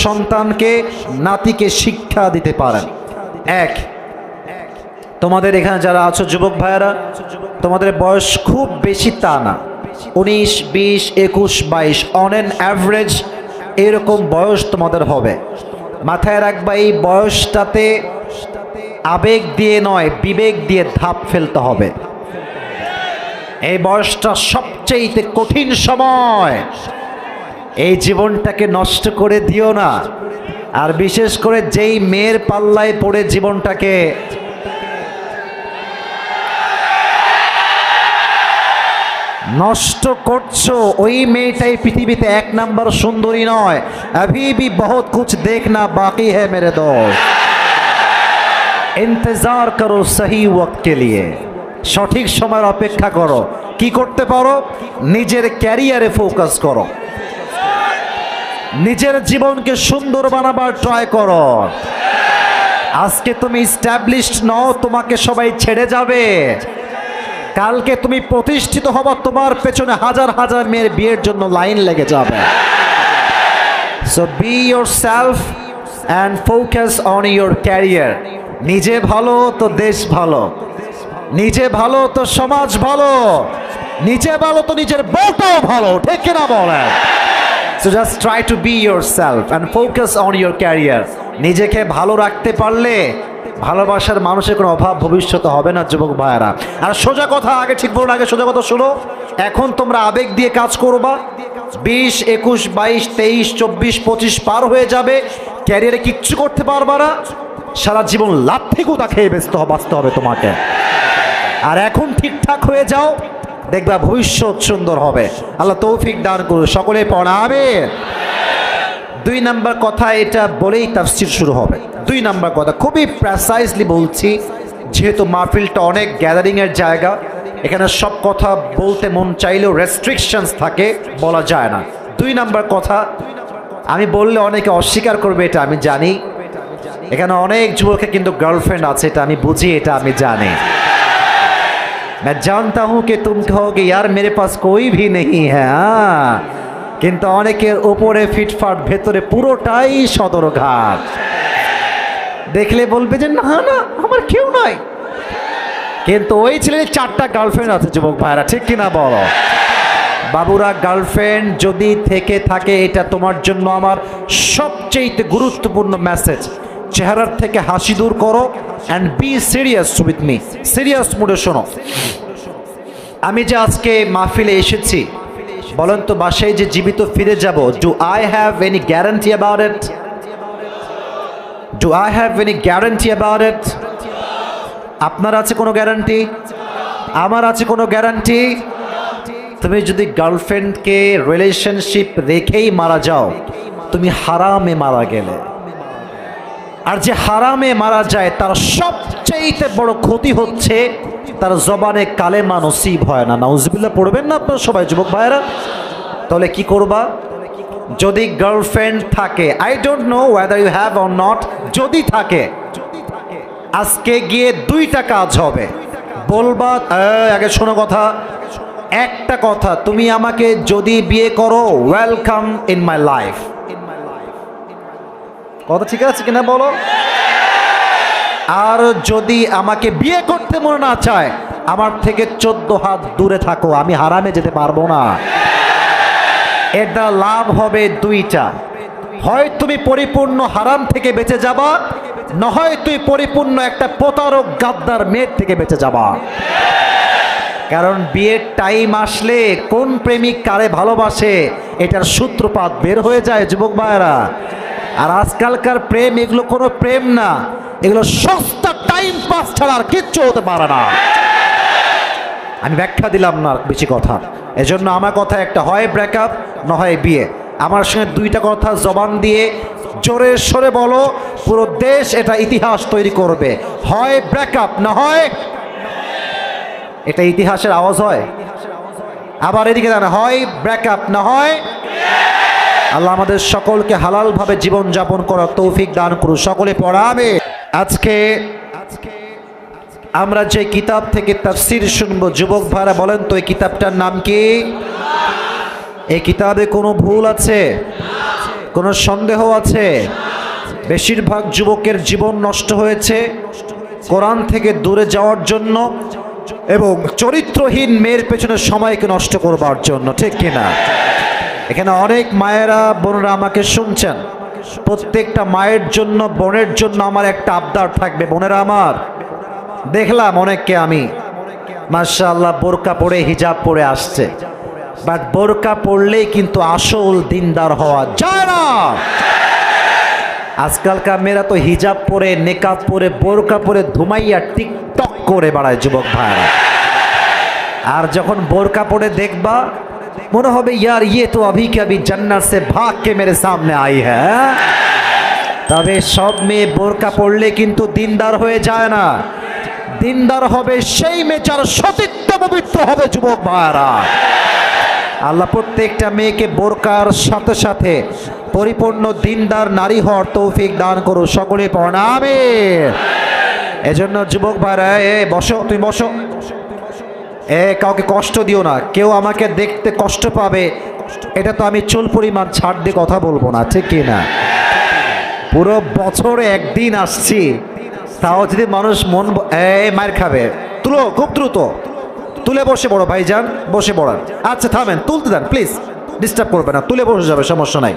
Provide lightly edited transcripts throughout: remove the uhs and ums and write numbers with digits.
সন্তানকে নাতিকে শিক্ষা দিতে পারেন। এক, তোমাদের এখানে যারা আছো যুবক ভাইয়েরা, তোমাদের বয়স খুব বেশি তা না, 19, 20, 21, 22 অন অ্যান অ্যাভারেজ এরকম বয়স তোমাদের হবে। মাথায় রাখবা এই বয়সটাতে আবেগ দিয়ে নয়, বিবেক দিয়ে ধাপ ফেলতে হবে। এই বয়সটা সবচেয়ে কঠিন সময়। এই জীবনটাকে নষ্ট করে দিও না। আর বিশেষ করে যেই মেয়ের পাল্লায় পড়ে জীবনটাকে নষ্ট করছো, ওই মেয়েটাই পৃথিবীতে 1 নাম্বার সুন্দরী নয়। अभी भी बहुत कुछ देखना बाकी है मेरे दोस्त। इंतजार करो सही वक्त के लिए। সঠিক সময়ের অপেক্ষা করো। কি করতে পারো? নিজের ক্যারিয়ারে ফোকাস করো, নিজের জীবনকে সুন্দর বানাবার ট্রাই করো। আজকে তুমি এস্টাবলিশড নও, তোমাকে সবাই ছেড়ে যাবে। কালকে তুমি প্রতিষ্ঠিত হবা, তোমার পেছনে হাজার হাজার মেয়ের বিয়ের জন্য লাইন লেগে যাবে। So be yourself and focus on your career. নিজে ভালো তো দেশ ভালো, নিজে ভালো তো সমাজ ভালো, নিজে ভালো তো নিজের বউটাও ভালো, ঠিক কিনা বলেন? So just try to be yourself and focus on your career. নিজেকে ভালো রাখতে পারলে ভালোবাসার মানুষের কোনো অভাব ভবিষ্যতে হবে না যুবক ভাইয়েরা। আর সোজা কথা, আগে ঠিক বলুন, আগে সোজা কথা শুনো। এখন তোমরা আবেগ দিয়ে কাজ করবা, 20, 21, 22, 23, 24, 25 পার হয়ে যাবে, ক্যারিয়ারে কিচ্ছু করতে পারবা না, সারা জীবন লাথি গুঁতা খেয়ে বাঁচতে হবে তোমাকে। আর এখন ঠিকঠাক হয়ে যাও, দেখবা ভবিষ্যৎ সুন্দর হবে। আল্লাহ তৌফিক দান করুন। সকলে পড়াবে। 2 নাম্বার কথা, এটা বলেই তাফসীর শুরু হবে। 2 নাম্বার কথা খুবই প্রেসাইজলি বলছি, যেহেতু মাহফিলটা অনেক গ্যাদারিংয়ের জায়গা, এখানে সব কথা বলতে মন চাইলেও রেস্ট্রিকশনস থাকে, বলা যায় না। 2 নাম্বার কথা, আমি বললে অনেকে অস্বীকার করবে, এটা আমি জানি। এখানে অনেক যুবকের কিন্তু গার্লফ্রেন্ড আছে, এটা আমি বুঝি, এটা আমি জানি। मैं जानता हूं कि तुम कहोगे यार मेरे पास कोई भी नहीं है। কিন্তু অনেকের উপরে ফিটফাট, ভেতরে পুরোটাই সদরঘাট। দেখলে বলবে যে না না আমার কেউ নাই, কিন্তু ওই ছেলের 4টা গার্লফ্রেন্ড আছে যুবক ভাইরা, ঠিক কিনা বলো? বাবুরা, গার্লফ্রেন্ড যদি থেকে থাকে, এটা তোমার জন্য আমার সবচেয়ে গুরুত্বপূর্ণ মেসেজ। চেহারার থেকে হাসি দূর করো and be serious with me. Serious মুডে শোনো। আমি যে আজকে মাহফিলে এসেছি, বলেন তো বাসায় যে জীবিত ফিরে যাব, do I have any guarantee about it? Do I have any guarantee about it? আপনার আছে কোনো গ্যারান্টি? আমার আছে কোনো গ্যারান্টি? তুমি যদি গার্লফ্রেন্ডকে রিলেশনশিপ রেখেই মারা যাও, তুমি হারামে মারা গেলে। আর যে হারামে মারা যায় তার সবচেয়ে বড় ক্ষতি হচ্ছে তার জবানে কালেমা নসিব হয় না। নাউজুবিল্লাহ পড়বেন না আপনারা সবাই যুবক ভাইয়েরা? তাহলে কি করবা? যদি গার্লফ্রেন্ড থাকে, I don't know whether you have or not, যদি থাকে, আজকে গিয়ে 2টা কাজ হবে। বলবা, আগে শোনো কথা, একটা কথা, তুমি আমাকে যদি বিয়ে করো, ওয়েলকাম ইন মাই লাইফ। কথা ঠিক আছে কিনা বলো? আর যদি আমাকে বিয়ে করতে মনে না চায়, আমার থেকে 14 হাত দূরে থাকো, আমি হারামে যেতে পারবো না। এটা লাভ হবে 2টা। হয় তুমি পরিপূর্ণ হারাম থেকে বেঁচে যাবা, না হয় তুই পরিপূর্ণ একটা প্রতারক গাদ্দার মেয়ের থেকে বেঁচে যাবা। কারণ বিয়ের টাইম আসলে কোন প্রেমিক কারে ভালোবাসে এটার সূত্রপাত বের হয়ে যায় যুবক ভাইয়েরা। আর আজকালকার প্রেম, এগুলো কোনো প্রেম না, এগুলো সস্তা টাইম পাস ছাড়া আর কিচ্ছু হতে পারে না। আমি ব্যাখ্যা দিলাম না বেশি কথা, এজন্য আমার কথা একটা, হয় ব্রেকআপ না হয় বিয়ে। আমার সঙ্গে 2টা কথা জবান দিয়ে জোরে সরে বলো, পুরো দেশ এটা ইতিহাস তৈরি করবে। হয় ব্রেকআপ না হয়, এটা ইতিহাসের আওয়াজ হয়। আবার এদিকে জানা, হয় ব্রেকআপ না হয়। আল্লাহ আমাদের সকলকে হালালভাবে জীবনযাপন করার তৌফিক দান করুন। সকলে পড়াবে। আজকে আমরা যে কিতাব থেকে তাফসীর শুনবো, যুবক ভাইরা বলেন তো এই কিতাবটার নাম কি? এই কিতাবে কোনো ভুল আছে? কোনো সন্দেহ আছে? বেশিরভাগ যুবকের জীবন নষ্ট হয়েছে কোরআন থেকে দূরে যাওয়ার জন্য এবং চরিত্রহীন মেয়ের পেছনে সময়কে নষ্ট করবার জন্য, ঠিক কিনা? এখানে অনেক মায়েরা বোনেরা আমাকে শুনছেন। প্রত্যেকটা মায়ের জন্য বোনের জন্য আমার একটা আবদার থাকবে। বোনেরা আমার, দেখলাম অনেককে আমি মাশাআল্লাহ বোরকা পরে হিজাব পরে আসছে, বাট বোরকা পরলেই কিন্তু আসল দিনদার হওয়া যায় না। আজকালকার মেয়েরা তো হিজাব পরে, নেকাব পরে, বোরকা পরে ধুমাইয়া টিকটক করে বেড়ায় যুবক ভাইরা। আর যখন বোরকা পরে দেখবা মনে হবে ইয়ার ইয়ে তো अभी के अभी जन्नत से भाग के मेरे सामने आई है। তবে সব মেয়ে বোরকা পরলে কিন্তু দিনদার হয়ে যায় না। দিনদার হবে সেই মেয়ে যার সতীত্ব পবিত্র হবে যুবক ভাইরা। আল্লাহ প্রত্যেকটা মেয়েকে বোরকার সাথে সাথে পরিপূর্ণ দিনদার নারী হওয়ার তৌফিক দান করো, সকলে পড়েন আমিন। এজন্য যুবক ভাইরা, বসো, তুমি বসো। কাউকে কষ্ট দিও না, কেউ আমাকে দেখতে কষ্ট পাবে এটা তো আমি চুল পরিমাণ ছাড় দিয়ে কথা বলবো না, ঠিক কি না? পুরো বছরে একদিন আসছি, তাও যদি মানুষ মন মার খাবে। তুলো, খুব দ্রুত তুলে বসে পড়ো ভাইজান, বসে পড়ান। আচ্ছা থামেন, তুলতে দেন প্লিজ, ডিস্টার্ব করবে না, তুলে বসে যাবে, সমস্যা নাই।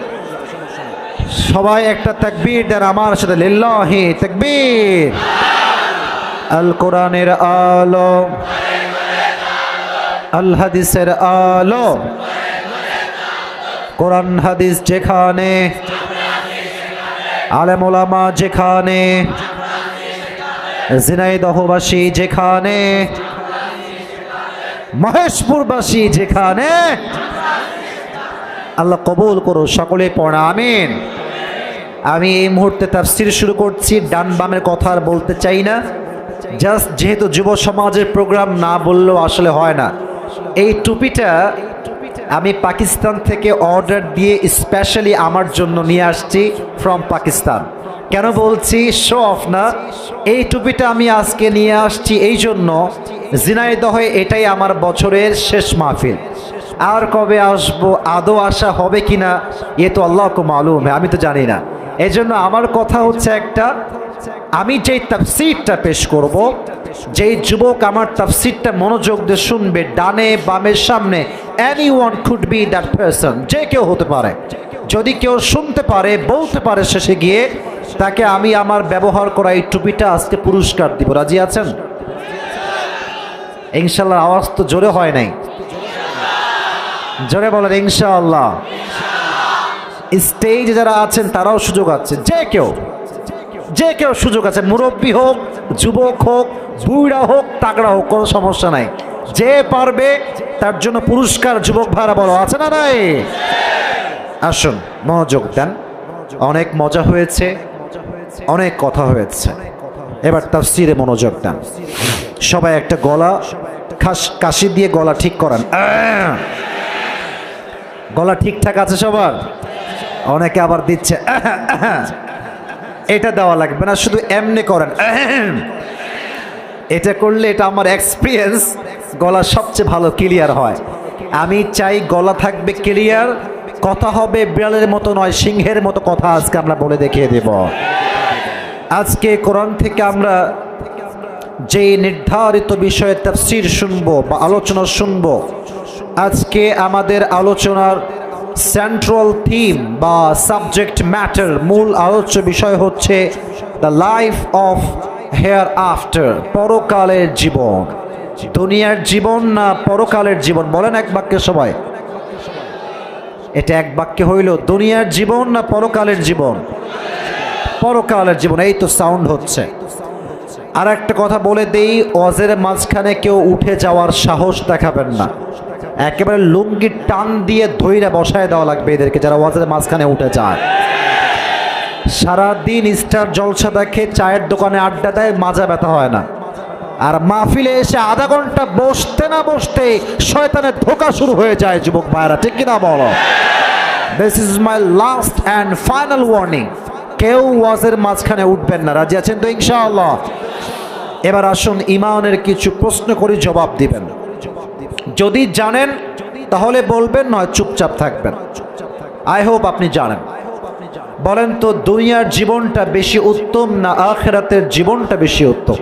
সবাই একটা তাকবীর দেন আমার সাথে, লিল্লাহি তাকবীর। আল কোরআনের আলো, আল হাদিসের আলো, কোরআন হাদিস যেখানে, আলেম ওলামা যেখানে, ঝিনাইদহবাসী যেখানে, মহেশপুরবাসী যেখানে, আল্লাহ কবুল করো, সকলে পড়া আমিন। আমি এই মুহূর্তে তাফসীর শুরু করছি, ডান বামের কথা আর বলতে চাই না। জাস্ট যেহেতু যুব সমাজের প্রোগ্রাম, না বললেও আসলে হয় না। এই টুপিটা আমি পাকিস্তান থেকে অর্ডার দিয়ে স্পেশালি আমার জন্য নিয়ে আসছি ফ্রম পাকিস্তান। কেন বলছি? শো অফ না, এই টুপিটা আমি আজকে নিয়ে আসছি এই জন্য, ঝিনাইদহে এটাই আমার বছরের শেষ মাহফিল। আর কবে আসবো, আদৌ আসা হবে কিনা এ তো আল্লাহকে মালুম, আমি তো জানি না। এই জন্য আমার কথা হচ্ছে একটা, আমি যেই তাফসীরটা পেশ করব, যেই যুবক আমার তাফসীরটা মনোযোগ দিয়ে শুনবে, ডানে বামের সামনে, anyone could be that person, যে কেউ হতে পারে। যদি কেউ শুনতে পারে, বলতে পারে, শেষে গিয়ে তাকে আমি আমার ব্যবহার করা এই টুপিটা আজকে পুরস্কার দিব। রাজি আছেন? ইনশাআল্লাহ। আওয়াজ তো জোরে হয় নাই, জোরে বলেন ইনশাআল্লাহ। স্টেজে যারা আছেন তারাও সুযোগ আছে, যে কেউ সুযোগ আছে, মুরব্বী হোক, যুবক হোক, বুড়া হোক, তাগড়া হোক, কোনো সমস্যা নাই। যে পারবে তার জন্য পুরস্কার। যুবক ভাইরা বলো, আছে না নাই? আসুন, মনোযোগ দেন। অনেক মজা হয়েছে, অনেক কথা হয়েছে, এবার তাফসীরে মনোযোগ দেন। সবাই একটা গলা কাশি দিয়ে গলা ঠিক করান। গলা ঠিকঠাক আছে সবার? অনেকে আবার দিচ্ছে, এটা দেওয়া লাগবে না, শুধু এমনি করেন। এটা করলে, এটা আমার এক্সপিরিয়েন্স, গলা সবচেয়ে ভালো ক্লিয়ার হয়। আমি চাই গলা থাকবে ক্লিয়ার, কথা হবে বিড়ালের মতো নয়, সিংহের মতো কথা আজকে আমরা বলে দেখিয়ে দেব। আজকে কোরআন থেকে আমরা যে নির্ধারিত বিষয়ে তাফসীর শুনবো বা আলোচনা শুনবো, আজকে আমাদের আলোচনার সেন্ট্রাল থিম বা সাবজেক্ট ম্যাটার, মূল আলোচ্য বিষয় হচ্ছে the life of hair after, পরকালের জীবন। দুনিয়ার জীবন না পরকালের জীবন? বলেন এক বাক্যে সবাই। এটা এক বাক্যে হইল, দুনিয়ার জীবন না পরকালের জীবন? পরকালের জীবন। এই তো সাউন্ড হচ্ছে। আর একটা কথা বলে দেই, ওয়াজের মাঝখানে কেউ উঠে যাওয়ার সাহস দেখাবেন না, একেবারে লুঙ্গি টান দিয়ে ধইরা বসায় দেওয়া লাগবে এদেরকে, যারা ওয়াজের মাঝখানে উঠে যায়। সারাদিন স্টার জলসা দেখে, চায়ের দোকানে আড্ডা দেয়, মাজা ব্যথা হয় না। আর মাহফিলে এসে আধা ঘন্টা বসতে না বসতে শয়তানের ধোঁকা শুরু হয়ে যায় যুবক ভাইরা, ঠিক কিনা বলো? This is my last and final warning, কেউ ওয়াজের মাঝখানে উঠবেন না। রাজি আছেন তো ইনশাআল্লাহ? এবার আসুন, ইমানের কিছু প্রশ্ন করি, জবাব দিবেন। যদি জানেন তাহলে বলবেন, নয় চুপচাপ থাকবেন। আই হোপ আপনি জানেন। বলেন তো দুনিয়ার জীবনটা বেশি উত্তম না আখিরাতের জীবনটা বেশি উত্তম?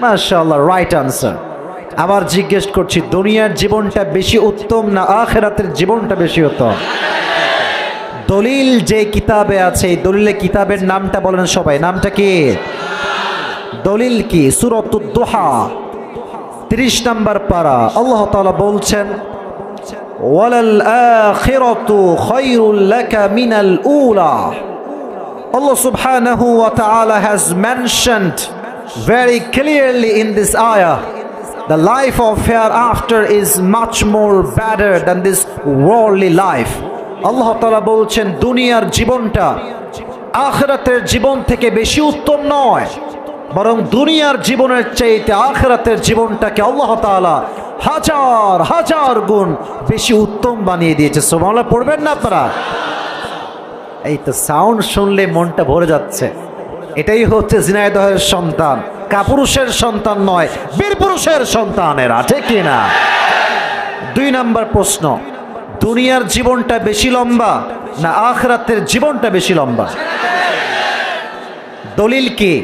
মাশাআল্লাহ, রাইট আনসার। আবার জিজ্ঞেস করছি, দুনিয়ার জীবনটা বেশি উত্তম না আখিরাতের জীবনটা বেশি উত্তম? দলিল যে কিতাবে আছে, এই দলিলে কিতাবের নামটা বলেন সবাই, নামটা কি? দলিল কি? সূরাতুদ দুহা 30 নম্বর পারা। আল্লাহ তাআলা বলছেন, ওয়ালাল আখিরাতু খায়রুল লাকা মিনাল উলা। Allah subhanahu wa ta'ala has mentioned very clearly in this ayah, the life of hereafter is much more better than this worldly life. Allah ta'ala বলছেন দুনিয়ার জীবনটা আখিরাতের জীবন থেকে বেশি উত্তম নয়, বরং দুনিয়ার জীবনের চাইতে আখিরাতের জীবনটাকে আল্লাহ তাআলা হাজার হাজার গুণ বেশি উত্তম বানিয়ে দিয়েছে। সুবহানাল্লাহ পড়বেন না আপনারা? এই তো সাউন্ড শুনলে মনটা ভরে যাচ্ছে। এটাই হচ্ছে ঝিনাইদহের সন্তান, কাপুরুষের সন্তান নয়, বীর পুরুষের সন্তানেরা, ঠিক কি না? 2 নম্বর প্রশ্ন, দুনিয়ার জীবনটা বেশি লম্বা না আখিরাতের জীবনটা বেশি লম্বা? দলিল কি?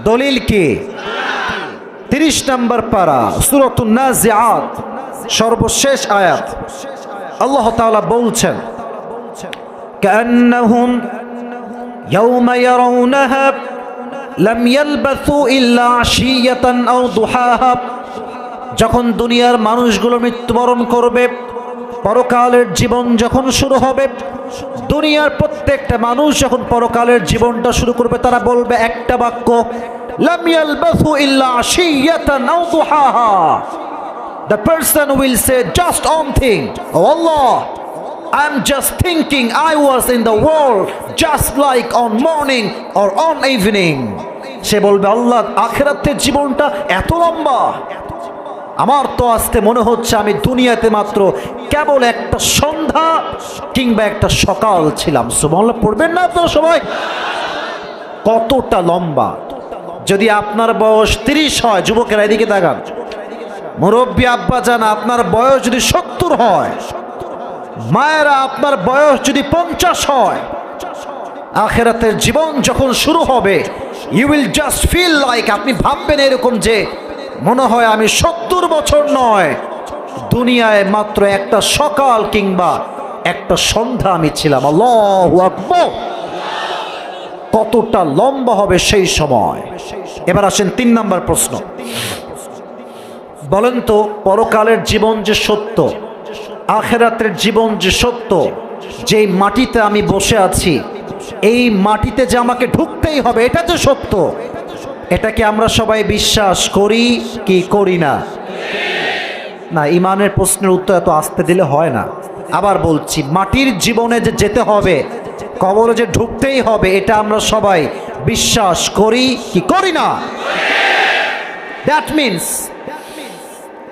দলিল কি? 30 নম্বর পারা সূরাতুন নাজিআত সর্বশেষ আয়াত। আল্লাহ তাআলা বলছেন, কান্নাহুম ইয়াওমা ইয়ারাউনাহা লাম ইয়ালবাসু ইল্লা আশিয়াতান আও দুহাহা। যখন দুনিয়ার মানুষগুলো মৃত্যুবরণ করবে, পরকালের জীবন যখন শুরু হবে, দুনিয়ার প্রত্যেকটা মানুষ যখন পরকালের জীবনটা শুরু করবে, তারা বলবে একটা বাক্য, লাম ইয়ালবাসু ইল্লা আশিয়াতান আও দুহাহা। The person will say just one thing, oh Allah, I'm just thinking I was in the world just like on morning or on evening. সে বলবে, আল্লাহ আখিরাতের জীবনটা এত লম্বা, আমার তো আজকে মনে হচ্ছে আমি দুনিয়াতে মাত্র কেবল একটা সন্ধ্যা কিংবা একটা সকাল ছিলাম। সুবহানাল্লাহ পড়বেন না আপনারা সবাই? কতটা লম্বা! যদি আপনার বয়স 30 হয়, যুবকেরা এদিকে তাকান, মুরব্বী আব্বা জান আপনার বয়স যদি 70 হয়, মায়েরা আপনার বয়স যদি 50 হয়, আখিরাতের জীবন যখন শুরু হবে, you will just feel like, আপনি ভাববেন এরকম যে মনে হয় আমি 70 বছর নয়, দুনিয়ায় মাত্র একটা সকাল কিংবা একটা সন্ধ্যা আমি ছিলাম। আল্লাহু আকবার! কতটা লম্বা হবে সেই সময়। এবার আসেন 3 নম্বর প্রশ্ন, বলেন তো পরকালের জীবন যে সত্য, আখিরাতের জীবন যে সত্য, যেই মাটিতে আমি বসে আছি এই মাটিতে যে আমাকে ঢুকতেই হবে, এটা যে সত্য, এটা কি আমরা সবাই বিশ্বাস করি কি করি না? না, ইমানের প্রশ্নের উত্তর এত আস্তে দিলে হয় না। আবার বলছি, মাটির জীবনে যে যেতে হবে, কবরে যে ঢুকতেই হবে, এটা আমরা সবাই বিশ্বাস করি কি করি না? That means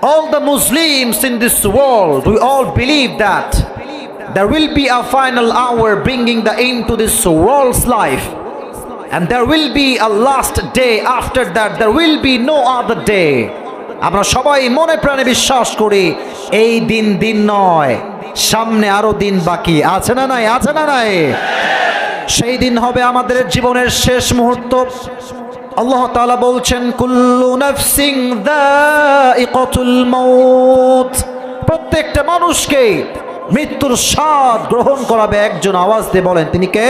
all the Muslims in this world, we all believe that there will be a final hour bringing the end to this world's life, and there will be a last day after that, there will be no other day. আমরা সবাই মনে প্রাণে বিশ্বাস করি এই দিন দিন নয়, সামনে আরো দিন বাকি আছে না নাই? আছে না নাই? সেই দিন হবে আমাদের জীবনের শেষ মুহূর্ত। আল্লাহ তাআলা বলছেন, কুল্লু নাফসিন যায়িকাতুল মাউত। প্রত্যেকটা মানুষকে মৃত্যুর স্বাদ গ্রহণ করাবে একজন। আওয়াজ দিয়ে বলেন, তিনি কে?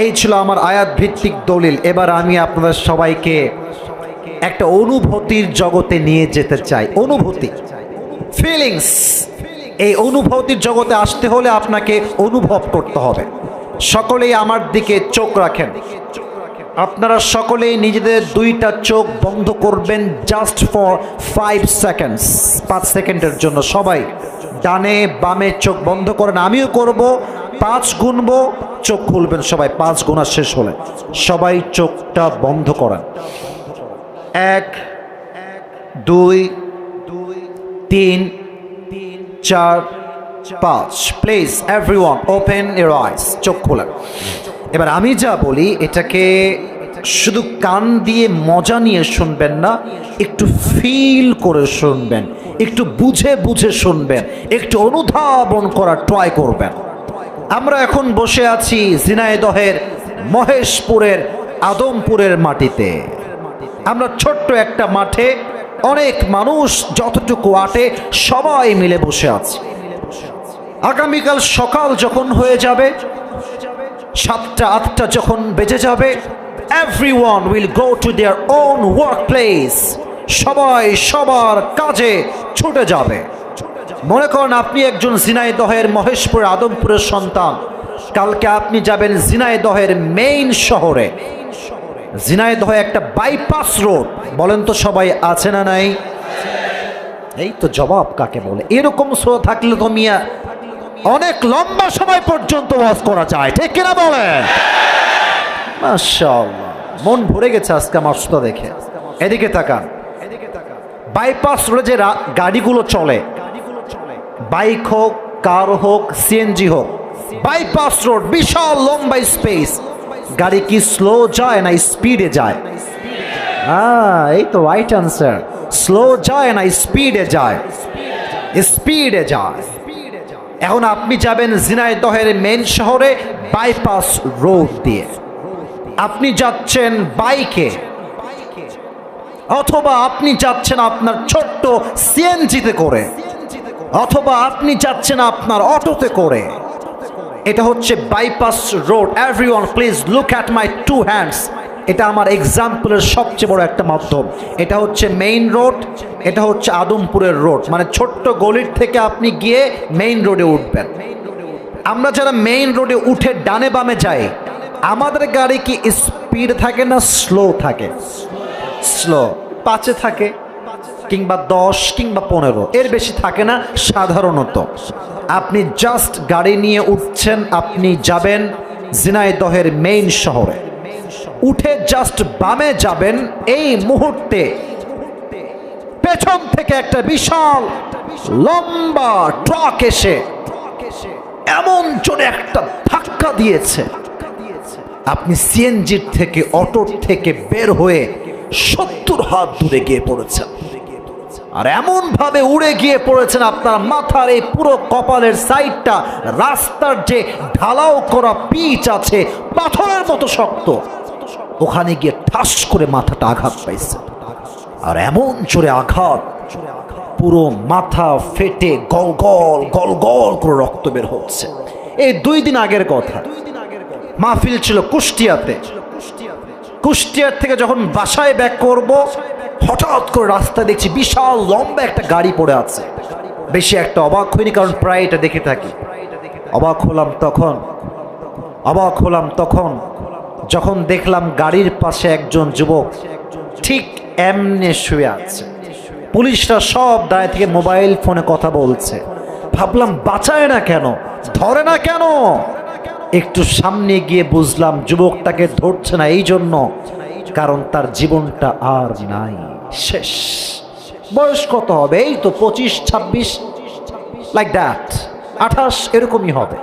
এই ছিল আমার আয়াত ভিত্তিক দলিল। এবার আমি আপনাদের সবাইকে একটা অনুভূতির জগতে নিয়ে যেতে চাই। অনুভূতি, ফিলিংস। এই অনুভূতির জগতে আসতে হলে আপনাকে অনুভব করতে হবে। সকলেই আমার দিকে চোখ রাখেন। আপনারা সকলেই নিজেদের 2টা চোখ বন্ধ করবেন, জাস্ট ফর 5 সেকেন্ডস, 5 সেকেন্ডের জন্য। সবাই ডানে বামে চোখ বন্ধ করেন, আমিও করব। 5 গুনবো, চোখ খুলবেন সবাই। 5 গোনা শেষ হলে সবাই চোখটা বন্ধ করেন। 1 2 3 4 5। Please everyone open your eyes. চোখ খোলেন। এবার আমি যা বলি এটাকে শুধু কান দিয়ে মজা নিয়ে শুনবেন না, একটু ফিল করে শুনবেন, একটু বুঝে বুঝে শুনবেন, একটু অনুধাবন করার ট্রাই করবেন। আমরা এখন বসে আছি ঝিনাইদহের মহেশপুরের আদমপুরের মাটিতে। আমরা ছোট্ট একটা মাঠে, অনেক মানুষ যতটুকু আটে সবাই মিলে বসে আছে। আগামীকাল সকাল যখন হয়ে যাবে, 7টা 8টা যখন বেজে যাবে, everyone will go to their own workplace, সবাই সবার কাজে ছুটে যাবে। মনে করেন আপনি একজন ঝিনাইদহের মহেশপুর আদমপুরের সন্তান, কালকে আপনি যাবেন ঝিনাইদহের মেইন শহরে। ঝিনাইদহে একটা বাইপাস রোড, বলেন তো সবাই আছে না নাই? এই তো জবাব কাকে বলে। এরকম শো থাকলে তো মিয়া অনেক লম্বা সময় পর্যন্ত ওয়াজ করা যায়, ঠিক কিনা বলেন? মাশাআল্লাহ, মন ভরে গেছে আজকে আমার শো দেখে। এদিকে তাকান, বাইপাস রোডে যে গাড়িগুলো চলে, বাইক হোক, কার হোক, সিএনজি হোক, বাইপাস রোড বিশাল লম্বা স্পেস, গাড়ি কি স্লো যায় না স্পিডে যায়? এই তো রাইট আনসার, স্লো যায় না স্পিডে যায়? স্পিডে যায়। এখন আপনি যাবেন ঝিনাইদহের মেন শহরে বাইপাস রোড দিয়ে, আপনি যাচ্ছেন বাইকে, অথবা আপনি যাচ্ছেন আপনার ছোট্ট সিএনজিতে করে, অথবা আপনি যাচ্ছেন আপনার অটোতে করে। এটা হচ্ছে bypass road. Everyone please look at my two hands. এটা আমার এক্সাম্পলের সবচেয়ে বড় একটা মাধ্যম। এটা হচ্ছে মেইন রোড, এটা হচ্ছে আদমপুরের রোড, মানে ছোট্ট গলির থেকে আপনি গিয়ে মেইন রোডে উঠবেন। আমরা যারা মেইন রোডে উঠে ডানে বামে যাই, আমাদের গাড়ি কি স্পিড থাকে না স্লো থাকে? স্লো, 5-এ থাকে, কিংবা 10 কিংবা 15, এর বেশি থাকে না সাধারণত। আপনি জাস্ট গাড়ি নিয়ে উঠছেন, আপনি যাবেন ঝিনাইদহের মেইন শহরে। উঠে জাস্ট বামে যাবেন, এই মুহূর্তে পেছন থেকে একটা বিশাল লম্বা ট্রাক এসে এমন জোরে একটা ধাক্কা দিয়েছে, আপনি সিএনজির থেকে, অটোর থেকে বের হয়ে 70 হাত দূরে গিয়ে পড়েছেন। আর এমন ভাবে উড়ে গিয়ে পড়েছেন, আপনার মাথার এই পুরো কপালের সাইডটা, রাস্তার যে ঢালাও করা পিচ আছে পাথরের মতো শক্ত, ওখানে গিয়ে ঠাস করে মাথাটা আঘাত পাইছে। আর এমন জোরে আঘাত, পুরো মাথা ফেটে গল গল গল গল করে রক্ত বের হচ্ছে। এই 2 দিন আগের কথা, মাহফিল ছিল কুষ্টিয়াতে। কুষ্টিয়ার থেকে যখন বাসায় ব্যাক করব, হঠাৎ করে রাস্তা দেখছি বিশাল লম্বা একটা গাড়ি পড়ে আছে। বেশি একটা অবাক হয়নি, কারণ প্রায় এটা দেখে থাকি। অবাক হলাম তখন যখন দেখলাম গাড়ির পাশে একজন যুবক ঠিক এমনি শুয়ে আছে। পুলিশরা সব দাঁড়িয়ে থেকে মোবাইল ফোনে কথা বলছে। ভাবলাম বাঁচায় না কেন, ধরে না কেন? একটু সামনে গিয়ে বুঝলাম যুবকটাকে ধরছে না এই জন্য, কারণ তার জীবনটা আর নাই, শেষ। বয়স কত হবে? এই তো 25-26, লাইক দ্যাট, 28 এরকমই হবে।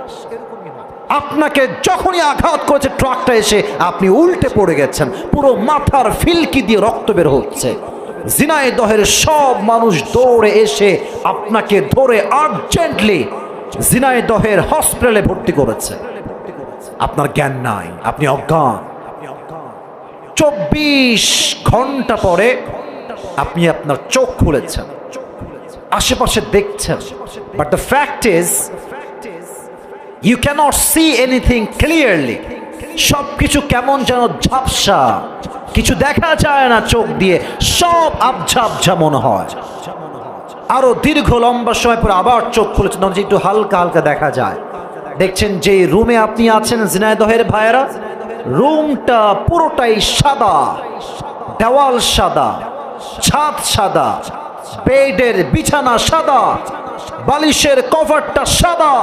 আপনাকে যখনই আঘাত করেছে ট্রাকটা এসে, আপনি উল্টে পড়ে গেছেন, পুরো মাথার ফিলকি দিয়ে রক্ত বের হচ্ছে। ঝিনাইদহের সব মানুষ দৌড়ে এসে আপনাকে ধরে আর্জেন্টলি ঝিনাইদহের হসপিটালে ভর্তি করেছে। আপনার জ্ঞান নাই, আপনি অজ্ঞান। 24 ঘন্টা পরে আপনি আপনার চোখ খুলেছেন, আশেপাশে দেখছেন, but the fact is you can't see anything clearly. সব কিছু কেমন যেন ঝাপসা, কিছু দেখা যায় না চোখ দিয়ে, সব আবঝা আবঝা মনে হয়। আরো দীর্ঘ লম্বা সময় পরে আবার চোখ খুলেছেন, একটু হালকা হালকা দেখা যায়। দেখছেন যে রুমে আপনি আছেন ঝিনাইদহের ভাইয়েরা, রুমটা পুরোটাই সাদা, দেওয়াল সাদা, ছাদ সাদা, বেডের বিছানা সাদা, বালিশের কভারটা সাদা।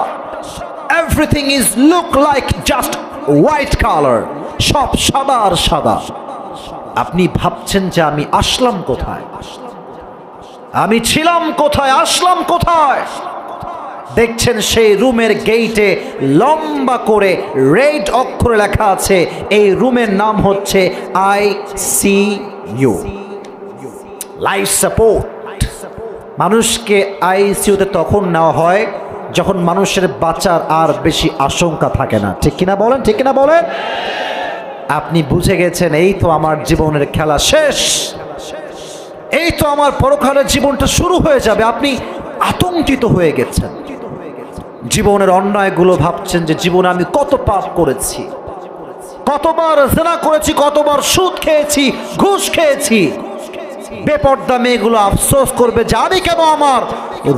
Everything is look like just white colour, সব সাদা আর সাদা। আপনি ভাবছেন যে আমি আসলাম কোথায়, আমি ছিলাম কোথায়, আসলাম কোথায়? দেখছেন সেই রুমের গেইটে লম্বা করে রেড অক্ষরে লেখা আছে, এই রুমের নাম হচ্ছে ICU, লাইফ সাপোর্ট। মানুষকে আইসিইউতে তখন নেওয়া হয় যখন মানুষের বাঁচার আর বেশি আশঙ্কা থাকে না। ঠিক কিনা বলেন, ঠিক কিনা বলেন? আপনি বুঝে গেছেন এই তো আমার জীবনের খেলা শেষ, এই তো আমার পরকালের জীবনটা শুরু হয়ে যাবে। আপনি আতঙ্কিত হয়ে গেছেন, জীবনের অন্যায়গুলো ভাবছেন যে জীবনে আমি কত পাপ করেছি, কতবার জেনা করেছি, কতবার সুদ খেয়েছি, ঘুষ খেয়েছি। বেপর্দা মেয়েগুলো আফসোস করবে যে আমি কেন আমার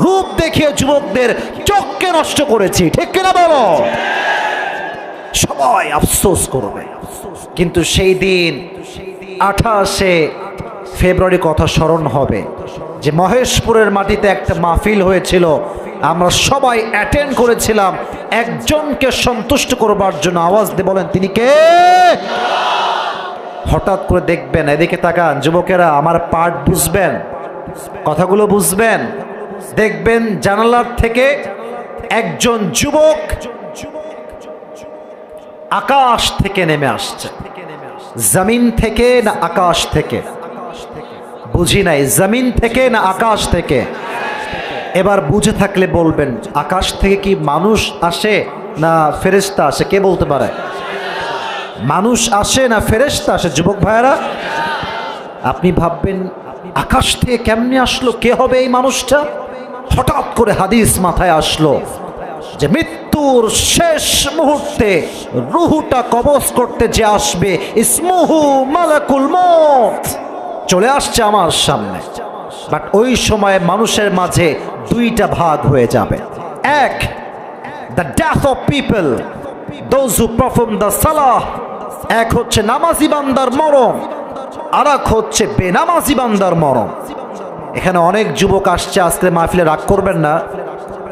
রূপ দেখিয়ে যুবকদের চোখকে নষ্ট করেছি। ঠিক কিনা বলো? সবাই আফসোস করবে। কিন্তু সেই দিন 28শে ফেব্রুয়ারি কথা স্মরণ হবে যে মহেশপুরের মাটিতে একটা মাহফিল হয়েছিল, আমরা সবাই অ্যাটেন্ড করেছিলাম একজনকে সন্তুষ্ট করবার জন্য। আওয়াজ দিয়ে বলেন তিনি কে? হঠাৎ করে দেখবেন, এদিকে তাকান যুবকেরা, আমার পার্ট বুঝবেন, কথাগুলো বুঝবেন। দেখবেন জানালার থেকে একজন যুবক আকাশ থেকে নেমে আসছে। জমিন থেকে না আকাশ থেকে? বুঝি নাই, জমিন থেকে না আকাশ থেকে? এবার বুঝে থাকলে বলবেন, আকাশ থেকে কি মানুষ আসে না ফেরেশতা আসে? কে বলতে পারে? মানুষ আসে না ফেরেশতা আসে? যুবক ভাইয়েরা, আপনি ভাববেন আকাশ থেকে কেমনে আসলো, কে হবে এই মানুষটা? হঠাৎ করে হাদিস মাথায় আসলো যে মৃত্যুর শেষ মুহূর্তে রুহুটা কবজ করতে যে আসবে, ইসমুহু মালাকুল মউত, চলে আসছে আমার সামনে। বাট ওই সময় মানুষের মাঝে দুইটা ভাগ হয়ে যাবে। এক, the death of people, those who perform the সালাহ। এক হচ্ছে নামাজি বান্দার মরণ, আর এক হচ্ছে বেনামাজি বান্দার মরণ। এখানে অনেক যুবক আসছে আজকে মাহফিলে, রাগ করবেন না,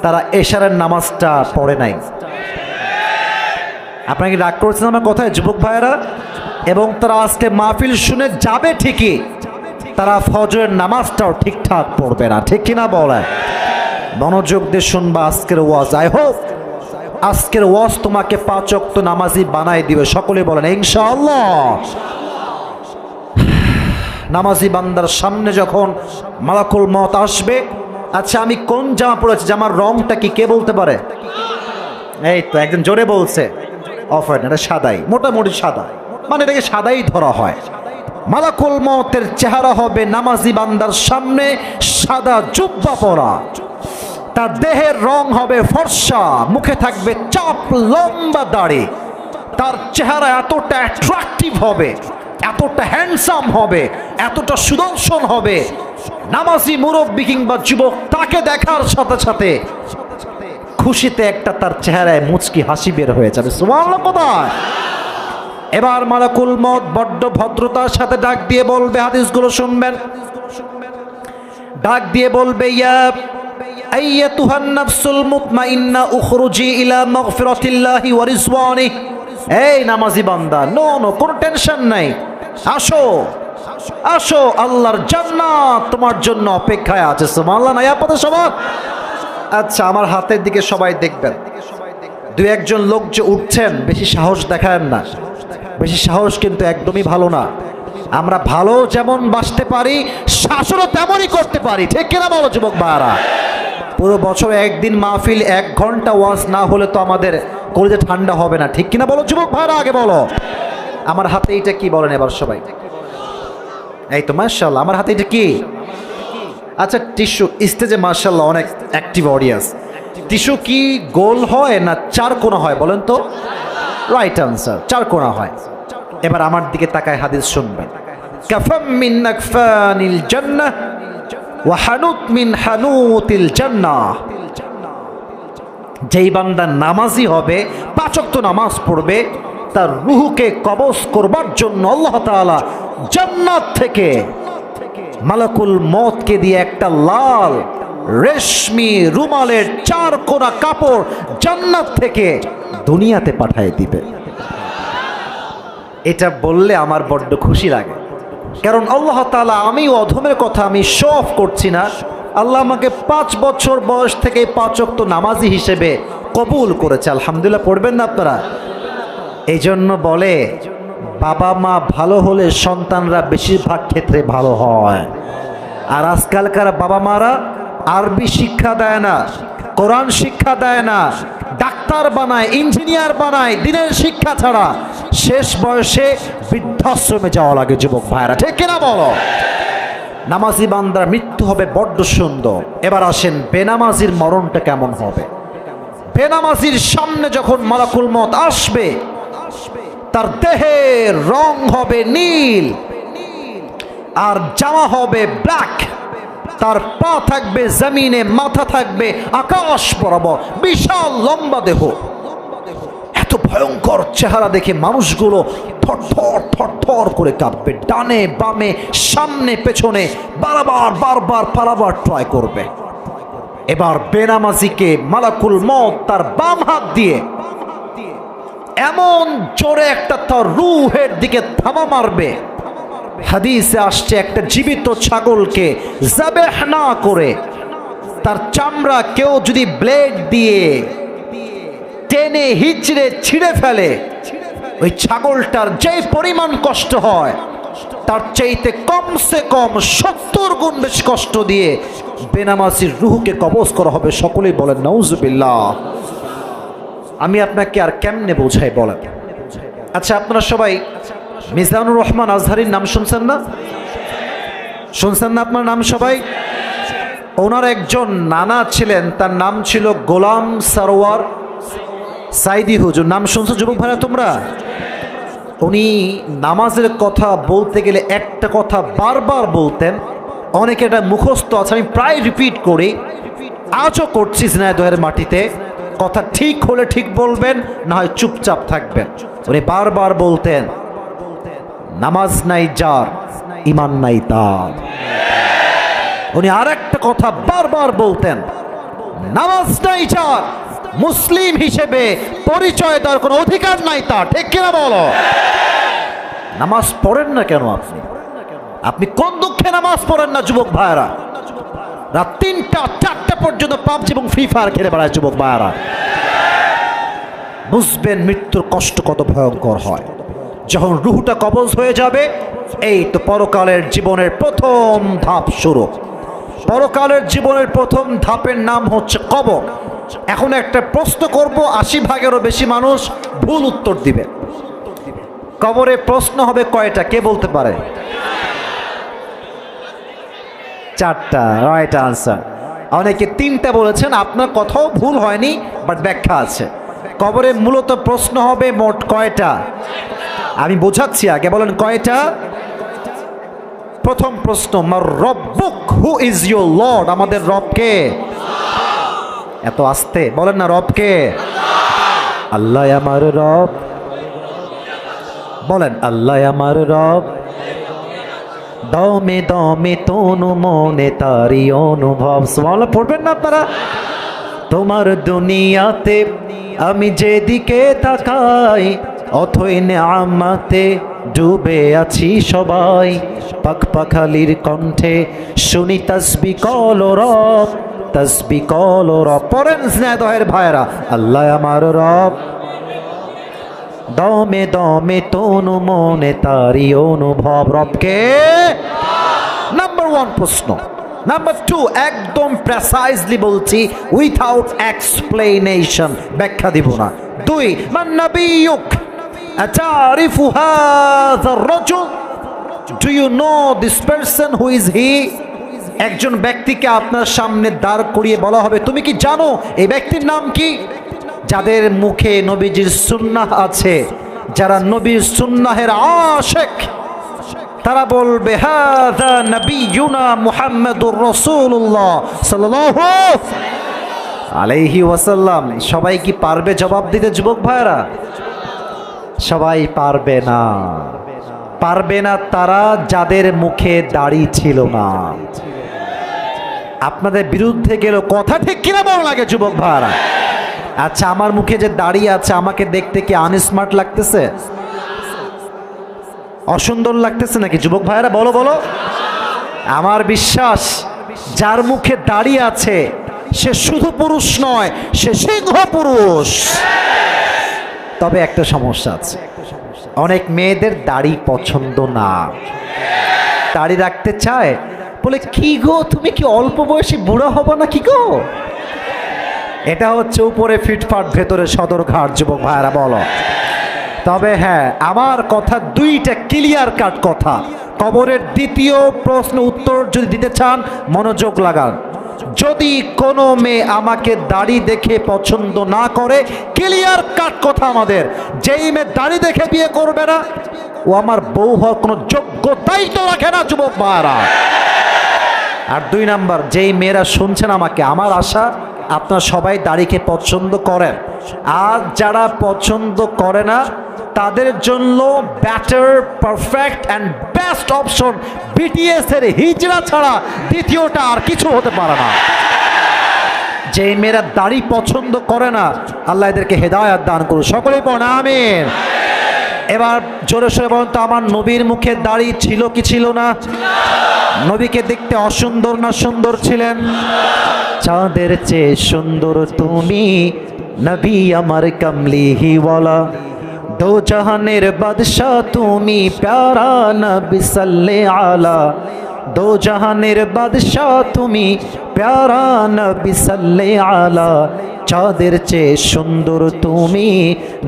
তারা এশারের নামাজটা পড়ে নাই। আপনাকে রাগ করছেন আমার কথায় যুবক ভাইয়েরা? এবং তারা আজকে মাহফিল শুনে যাবে ঠিকই, তারা ফজরের নামাজটাও ঠিকঠাক পড়বে না। ঠিক কিনা বলে? মনোযোগ দিয়ে শুনবা আজকের ওয়াজ। আই হোপ আজকের ওয়াজ তোমাকে 5 ওয়াক্ত নামাজি বানাই দিবে। সকলে বলেন ইনশাআল্লাহ। নামাজি বান্দার সামনে যখন মালাকুল মউত আসবে, আচ্ছা আমি কোন জামা পরেছি, জামার রংটা কি কে বলতে পারে? এই তো একজন জোরে বলছে, অফ হোয়াইট, এটা সাদাই, মোটামুটি সাদা, মানে এটাকে সাদাই ধরা হয়। মালাকুল মউতের চেহারা হবে নামাজি বান্দার সামনে সাদা জুব্বা পরা, তার দেহের রং হবে ফর্সা, মুখে থাকবে চাপ লম্বা দাড়ি, তার চেহারা এতটা অ্যাট্রাকটিভ হবে, এতটা হ্যান্ডসাম হবে, এতটা সুদর্শন হবে, নামাজি মুরব্বী কিংবা যুবক তাকে দেখার সাথে সাথে খুশিতে একটা তার চেহারায় মুচকি হাসি বের হয়ে যাবে। সুবহানাল্লাহ কোথায়? এবার মালাকুল মউত বড্ড ভদ্রতার সাথে ডাক দিয়ে বলবে, হাদিসগুলো শুনবেন, ডাক দিয়ে বলবে, ইয়া আইয়াতুহান নাফসুল মুতমাইন্না উখরুজি ইলা মাগফিরাতিল্লাহি ওয়া রিজওয়ানি। এই নামাজি বান্দা, নো নো, কোনো টেনশন নাই, আসো আসো, আল্লাহর জান্নাত তোমার জন্য অপেক্ষায় আছে। সুবহানাল্লাহ নাই আপনাদের সবার? আচ্ছা আমার হাতের দিকে সবাই দেখবেন, দুই একজন লোক যে উঠছেন বেশি সাহস দেখায় না, বেশি সাহস কিন্তু একদমই ভালো না। আমরা ভালো যেমন বাসতে পারি, শাসনও তেমনই করতে পারি। ঠিক কিনা বলো যুবক ভাইরা? পুরো বছর একদিন মাহফিল 1 ঘন্টা ওয়াজ না হলে তো আমাদের কলিজা ঠান্ডা হবে না। ঠিক কিনা বলো যুবক ভাইরা? আগে বলো আমার হাতে এইটা কি, বলেন এবার সবাই। এই তো মাশাআল্লাহ, আমার হাতে এটা কি? আচ্ছা টিস্যু, স্টেজে মাশাআল্লাহ অনেক অ্যাক্টিভ অডিয়েন্স। টিস্যু কি গোল হয় না 4 কোণা হয় বলেন তো? রাইট আনসার, 4 কোণা হয়। এবার আমার দিকে তাকায় হাদিস শুনবেন, কাফাম মিন আকফানিল জান্নাহ ওয়া হানুত মিন হানুতিল জান্নাহ। যেই বান্দা নামাজি হবে, 5 ওয়াক্ত নামাজ পড়বে, তার রুহুকে কবজ করবার জন্য আল্লাহ তাআলা জান্নাত থেকে মালাকুল মউতকে দিয়ে একটা লাল রেশমি রুমালের 4 কোণা কাপড় জান্নাত থেকে দুনিয়াতে পাঠিয়ে দিবে। এটা বললে আমার বড্ড খুশি লাগে, কারণ আল্লাহ তাআলা, আমি অধমের কথা আমি শো অফ করছি না, আল্লাহ আমাকে 5 বছর বয়স থেকে 5 ওয়াক্ত নামাজি হিসেবে কবুল করেছে, আলহামদুলিল্লাহ পড়বেন না আপনারা? এই জন্য বলে বাবা মা ভালো হলে সন্তানরা বেশিরভাগ ক্ষেত্রে ভালো হয়। আর আজকালকার বাবা মারা আরবি শিক্ষা দেয় না, কোরআন শিক্ষা দেয় না, ডাক্তার বানায়, ইঞ্জিনিয়ার বানায়, দিনের শিক্ষা ছাড়া শেষ বয়সে বৃদ্ধাশ্রমে যাওয়া লাগে যুবক ভাইরা, ঠিক কিনা বলো? নামাজি বান্দার মৃত্যু হবে বড্ড সুন্দর। এবার আসেন বেনামাজির মরণটা কেমন হবে। বেনামাজির সামনে যখন মালাকুল মউত আসবে, তার দেহের রং হবে নীল আর জামা হবে ব্ল্যাক, তার পা থাকবে জমিনে, মাথা থাকবে আকাশ বরাবর, বিশাল লম্বা দেহ। এত ভয়ঙ্কর চেহারা দেখে মানুষগুলো থরথর থরথর করে কাঁপবে, ডানে বামে সামনে পেছনে বারবার পালাবার ট্রাই করবে। এবার বেনামাজিকে মালাকুল মউত তার বাম হাত দিয়ে এমন জোরে একটা তার রূহের দিকে থামা মারবে। হাদিসে আসছে একটা জীবিত ছাগলকে যাবেহ না করে তার চামড়া কেউ যদি ব্লেড দিয়ে টেনে হিচড়ে ছিঁড়ে ফেলে, ওই ছাগলটার যে পরিমাণ কষ্ট হয় তার চাইতে কমসে কম 70 গুণ বেশি কষ্ট দিয়ে বেনামাজির রূহকে কবজ করা হবে। সকলেই বলেন নাউজুবিল্লাহ। আমি আপনাকে আর কেমনে বোঝাই বলেন? আচ্ছা, আপনারা সবাই মিজানুর রহমান আজহারির নাম শুনছেন না? শুনছেন না আপনার নাম সবাই? ওনার একজন নানা ছিলেন, তার নাম ছিল গোলাম সরওয়ার সাইদি হুজুর। নাম শুনছো যুবক ভাইরা তোমরা? উনি নামাজের কথা বলতে গেলে একটা কথা বারবার বলতেন, অনেকে এটা মুখস্থ আছে, আমি প্রায় রিপিট করি, আজও করছি ঝিনাইদহের মাটিতে। কথা ঠিক হলে ঠিক বলবেন, না হয় চুপচাপ থাকবেন। উনি বারবার বলতেন, নামাজ নাই যার, ইমান নাই তার। উনি আর একটা কথা বারবার বলতেন, নামাজ নাই যার, মুসলিম হিসেবে পরিচয় দেওয়ার কোনো অধিকার নাই তার, ঠিক কিনা বলো? নামাজ পড়েন না কেন আপনি? আপনি কোন দুঃখে নামাজ পড়েন না যুবক ভাইরা? রাত 3টা 4টা পর্যন্ত পাবজি এবং ফ্রি ফায়ার খেলে বেড়ায় যুবক ভাইরা। বুঝবেন মৃত্যুর কষ্ট কত ভয়ঙ্কর হয়। যখন রুহটা কবজ হয়ে যাবে, এই তো পরকালের জীবনের প্রথম ধাপ শুরু। পরকালের জীবনের প্রথম ধাপের নাম হচ্ছে কবর। এখন একটা প্রশ্ন করব, 80 ভাগেরও বেশি মানুষ ভুল উত্তর দিবে। কবরে প্রশ্ন হবে কয়টা, কে বলতে পারে? 4টা, রাইট আনসার। অনেকে 3টা বলেছেন, আপনার কথাও ভুল হয়নি, বাট ব্যাখ্যা আছে। কবরে মূলত প্রশ্ন হবে মোট কয়টা? আমি বোঝাচ্ছি, আগে বলেন কয়টা। প্রথম প্রশ্ন, মার রব্বুক, হু ইজ ইউর লর্ড? আমাদের রব কে? এত আস্তে বলেন না, রব কে? আল্লাহ আমার রব। বলেন, আল্লাহ আমার রব। দমে দমে তনু মনে তারি অনুভব। সুবহানাল্লাহ পড়বেন না আপনারা? তোমার দুনিয়াতে আমি যেদিকে তাকাই, অথই নেয়ামতে ডুবে আছি সবাই। পাখ পাখালির কণ্ঠে শুনি তাসবিহ কল রব, তাসবিহ কল রব। পড়েন ঝিনাইদহের ভাইরা, আল্লাহ আমার রব। দমে দমে তনু মনে তারি অনুভব। রবকে? নাম্বার 1 প্রশ্ন। নাম্বার 2, একদম প্রেসাইজলি বলছি, উইথাউট এক্সপ্লেনেশন, ব্যাখ্যা দিব না। 2, মান নাবিয়ুক? আতারিফু হাযার রাজুল? Do you know this person, who is he? একজন ব্যক্তিকে আপনার সামনে দাঁড় করিয়ে বলা হবে, তুমি কি জানো এই ব্যক্তির নাম কি? যাদের মুখে নবীজির সুন্নাহ আছে, যারা নবীর সুন্নাহের আশিক, তারা বলবে হাযা নবিয়ুনা মুহাম্মাদুর রাসূলুল্লাহ সাল্লাল্লাহু আলাইহি ওয়াসাল্লাম। সবাই কি পারবে জবাব দিতে যুবক ভাইরা? সবাই পারবে না। পারবে না তারা যাদের মুখে দাড়ি ছিল না। আপনাদের বিরুদ্ধে গেল কথা, ঠিক কিনা বল লাগে যুবক ভাইরা? আচ্ছা, আমার মুখে যে দাড়ি আছে, আমাকে দেখতে কি আনস্মার্ট লাগতেছে? অসুন্দর লাগতেছে নাকি যুবক ভাইরা? বলো বলো। আমার বিশ্বাস যার মুখে দাড়ি আছে সে শুধু পুরুষ নয়, সে সিংহ পুরুষ। তবে একটা সমস্যা আছে, অনেক মেয়েদের দাড়ি পছন্দ না, দাড়ি রাখতে চায়, বলে কি গো তুমি কি অল্প বয়সী বুড়া হবো না কি গো? এটা হচ্ছে উপরে ফিটফাট ভেতরে সদরঘাট যুবক ভাইরা বলো। তবে হ্যাঁ, আমার কথা দুইটা ক্লিয়ার কাট কথা। কবরের দ্বিতীয় প্রশ্ন উত্তর যদি দিতে চান মনোযোগ লাগান। যদি কোনো মেয়ে আমাকে দাড়ি দেখে পছন্দ না করে, ক্লিয়ার কাট কথা আমাদের, যেই মেয়ে দাড়ি দেখে বিয়ে করবে না ও আমার বউ হওয়ার কোনো যোগ্যতাই তো রাখে না যুবক ভাইরা। আর 2 নাম্বার, যেই মেয়েরা শুনছেন আমাকে, আমার আশা আপনারা সবাই দাড়িকে পছন্দ করেন। আর যারা পছন্দ করে না তাদের জন্য better, perfect and best option BTS এর হিজরা ছাড়া দ্বিতীয়টা আর কিছু হতে পারে না। যে মেয়েরা দাড়ি পছন্দ করে না, আল্লাহ এদেরকে হেদায়েত দান করুন। সকলেই পড়েন আমিন। এবার জোরে সোরে বলুন তো, আমার নবীর মুখে দাড়ি ছিল কি ছিল না? নবীকে দেখতে অসুন্দর না সুন্দর ছিলেন? চাঁদের চেয়ে সুন্দর তুমি নবী আমার কমলিহিওয়ালা, দো জাহানের বাদশাহ তুমি প্যারা নবী সাল্লে আলা, দো জাহানের বাদশাহ তুমি প্যারা নবী সাল্লে আলা, চাঁদের চেয়ে সুন্দর তুমি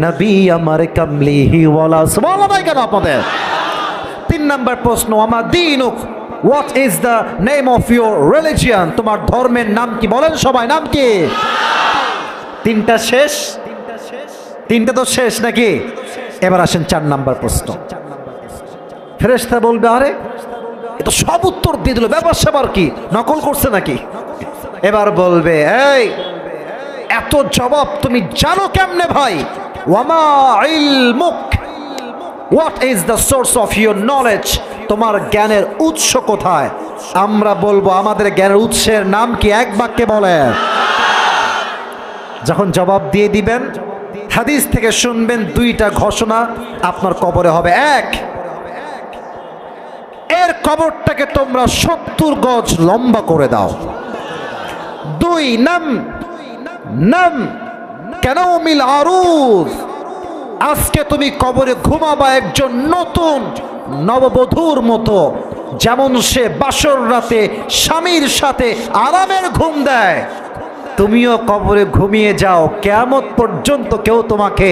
নবী আমার কমলিহিওয়ালা। সুবহানাল্লাহ। কেন আপনাদের 3 নম্বর প্রশ্ন, আমার দিনুক, what is the name of your religion? তোমার ধর্মের নাম কি? বলেন সবাই, নাম কি? 3টা শেষ, 3টা তো শেষ নাকি? এবার আসেন 4 নম্বর প্রশ্ন। ফেরেশতা বলবে, আরে এ তো সব উত্তর দিয়ে দিল, ব্যাপার স্যাপার কি, নকল করছে নাকি? এবার বলবে, এই এত জবাব তুমি জানো কেমনে ভাই? ওয়ামা ইলমুক, what is the source of your knowledge? তোমার জ্ঞানের উৎস কোথায়? আমরা বলবো, আমাদের জ্ঞানের উৎসের নাম কি? এক বাক্যে বলেন। যখন জবাব দিয়ে দিবেন, হাদিস থেকে শুনবেন 2টা ঘোষণা আপনার কবরে হবে। 1, এর কবরটাকে তোমরা 70 গজ লম্বা করে দাও। 2, নাম কেন মিল আরুজ, আজকে তুমি কবরে ঘুমাবা একজন নতুন নববধূর মতো, যেমন সে বাসর রাতে স্বামীর সাথে আরামের ঘুম দেয়, তুমিও কবরে ঘুমিয়ে যাও, কিয়ামত পর্যন্ত কেউ তোমাকে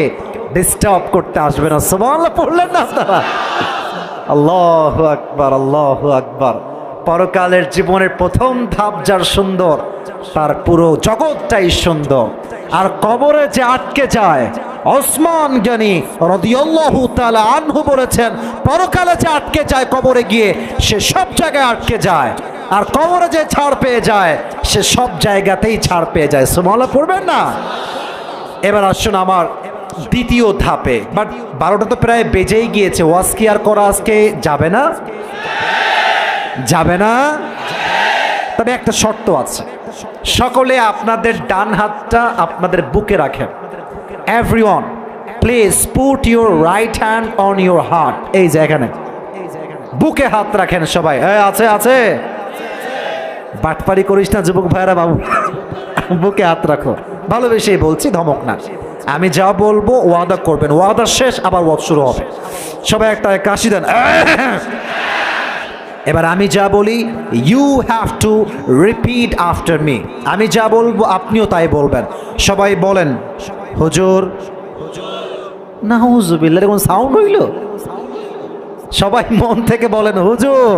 ডিস্টার্ব করতে আসবে না। সুবহানাল্লাহ পড়লেন না আপনারা? আল্লাহু আকবার, আল্লাহু আকবার। পরকালের জীবনের প্রথম ধাপ যার সুন্দর, তার পুরো জগৎটাই সুন্দর। আর কবরে যে আটকে যায়, ওসমান গনি রাদিয়াল্লাহু তাআলা আনহু বলেছেন, পরকালে যে আটকে যায় কবরে গিয়ে, সে সব জায়গায় আটকে যায়। আর কবরে যে ছাড় পেয়ে যায়, সে সব জায়গাতেই ছাড় পেয়ে যায়। সুবহানাল্লাহ পড়বেন না? এবার আসুন আমার দ্বিতীয় ধাপে। বাট 12টা তো প্রায় বেজেই গিয়েছে, ওয়াজ কি আর করা আজকে যাবে না? যাবে না? তবে একটা শর্ত আছে, সকলে আপনাদের ডান হাতটা আপনাদের বুকে রাখেন। Everyone please put your right hand on your heart. এই যে এখানে বুকে হাত রাখেন সবাই। আছে আছে, বাটপারি করিস না যুবক ভাইরা, বাবু বুকে হাত রাখো। ভালোবেসে বলছি, ধমক না। আমি যা বলবো ওয়াদা করবেন, ওয়াদা শেষ আবার ওয়াজ শুরু হবে। সবাই একটা কাশি দেন। এবার আমি যা বলি, you have to repeat after me. আমি যা বলবো আপনিও তাই বলবেন। সবাই বলেন, হুজুর। নাউজুবিল্লাহ, এরকম সাউন্ড হইল? সবাই মন থেকে বলেন, হুজুর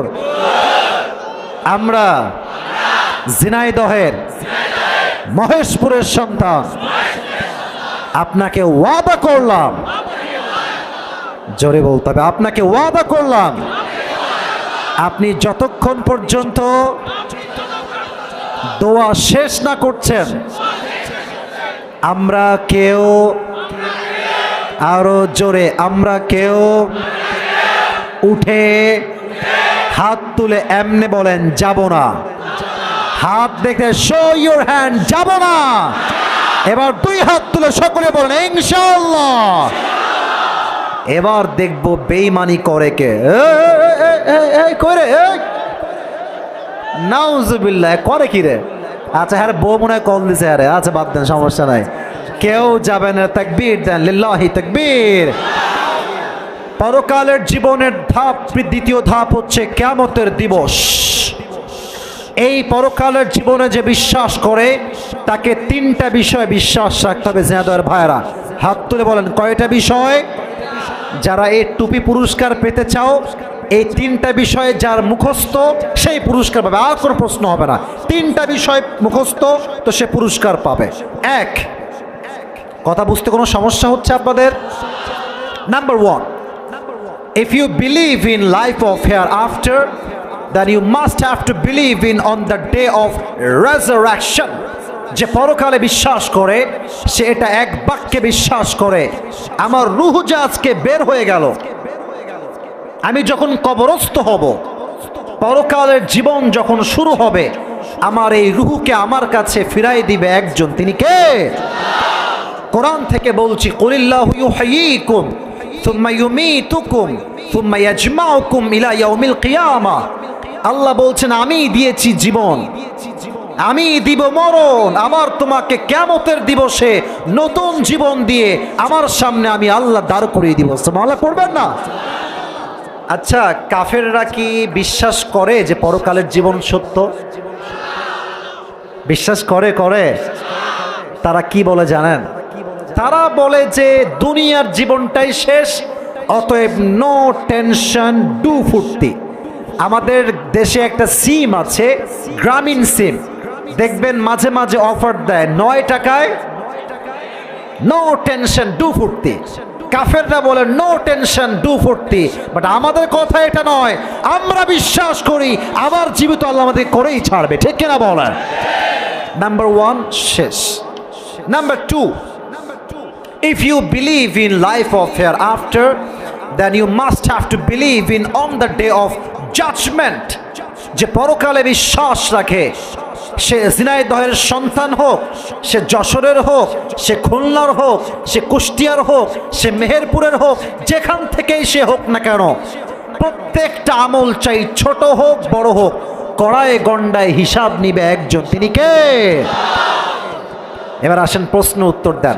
আমরা ঝিনাইদহের মহেশপুরের সন্তান, আপনাকে ওয়াদা করলাম, জোরে বলতে হবে, আপনাকে ওয়াদা করলাম, আপনি যতক্ষণ পর্যন্ত দোয়া শেষ না করছেন, আমরা কেউ, আরো জোরে, আমরা কেউ উঠে হাত তুলে এমনে বলেন, যাব না। হাত দেখে শো ইউর হ্যান্ড, যাব না। এবার 2 হাত তুলে সকলে বলেন ইনশাআল্লাহ। এবার দেখব বেঈমানি করে কে। করে নাউজুবিল্লাহ, করে কি রে? আচ্ছা হ্যাঁ, বউ মনে হয় কল দিছে। আরে আচ্ছা বাদ দেন, সমস্যা নাই, কেউ যাবে না। তাকবীর দেন, লিল্লাহি তাকবীর। পরকালের জীবনের ধাপ, দ্বিতীয় ধাপ হচ্ছে কিয়ামতের দিবস। এই পরকালের জীবনে যে বিশ্বাস করে তাকে তিনটা বিষয় বিশ্বাস রাখতে হবে। জিনাদের ভাইরা হাত তুলে বলেন কয়টা বিষয়? যারা এই টুপি পুরস্কার পেতে চাও, এই তিনটা বিষয়ে যার মুখস্থ সেই পুরস্কার পাবে, আর কোনো প্রশ্ন হবে না। তিনটা বিষয় মুখস্থ তো সে পুরস্কার পাবে। এক, কথা বুঝতে কোনো সমস্যা হচ্ছে আপনাদের? Number one, if you believe in life of hereafter, then you must have to believe in on the day of resurrection. যে পরকালে বিশ্বাস করে সে এটা এক বাক্যে বিশ্বাস করে, আমার রূহ যে আজকে বের হয়ে গেল, আমি যখন কবরস্থ হব, পরকালের জীবন যখন শুরু হবে, আমার এই রূহকে আমার কাছে ফিরাই দিবে একজন, তিনি কে? কোরআন থেকে বলছি, কুলিল্লাহু ইউহয়িকুম সুম্মা ইউমীতুকুম সুম্মা ইয়াজমাউকুম ইলা ইয়াউমিল কিয়ামাহ। আল্লাহ বলছেন আমি দিয়েছি জীবন, আমি দিব মরণ, আবার তোমাকে কিয়ামতের দিবসে নতুন জীবন দিয়ে আমার সামনে আমি আল্লাহ দাঁড় করিয়ে দিব। সুবহানাল্লাহ পড়বেন না? আচ্ছা, কাফেররা কি বিশ্বাস করে যে পরকালের জীবন সত্য? বিশ্বাস করে? তারা কি বলে জানেন? তারা বলে যে দুনিয়ার জীবনটাই শেষ, অতএব নো টেনশন, ডু ফুর্তি। আমাদের দেশে একটা সিম আছে, গ্রামীণ সিম, দেখবেন মাঝে মাঝে অফার দেয় 9 টাকায় নো টেনশন ডু ফুর্তি। কাফেররা বলে নো টেনশন ডু ফুর্তি, বাট আমাদের কথা এটা নয়। আমরা বিশ্বাস করি আবার জীবিত আল্লাহ আমাদের করেই ছাড়বে, ঠিক কিনা বলেন? নাম্বার ওয়ান শেষ। Number two, if you believe in life of hereafter, then you must have to believe in on the day of judgment. যে পরকালে বিশ্বাস রাখে, সে ঝিনাইদহের সন্তান হোক, সে যশোরের হোক, সে খুলনার হোক, সে কুষ্টিয়ার হোক, সে মেহেরপুরের হোক, যেখান থেকেই সে হোক না কেন, প্রত্যেকটা আমল চাই ছোট হোক বড় হোক, কড়ায় গন্ডায় হিসাব নিবে একজন, তিনি কে? এবার আসেন প্রশ্ন উত্তর দেন।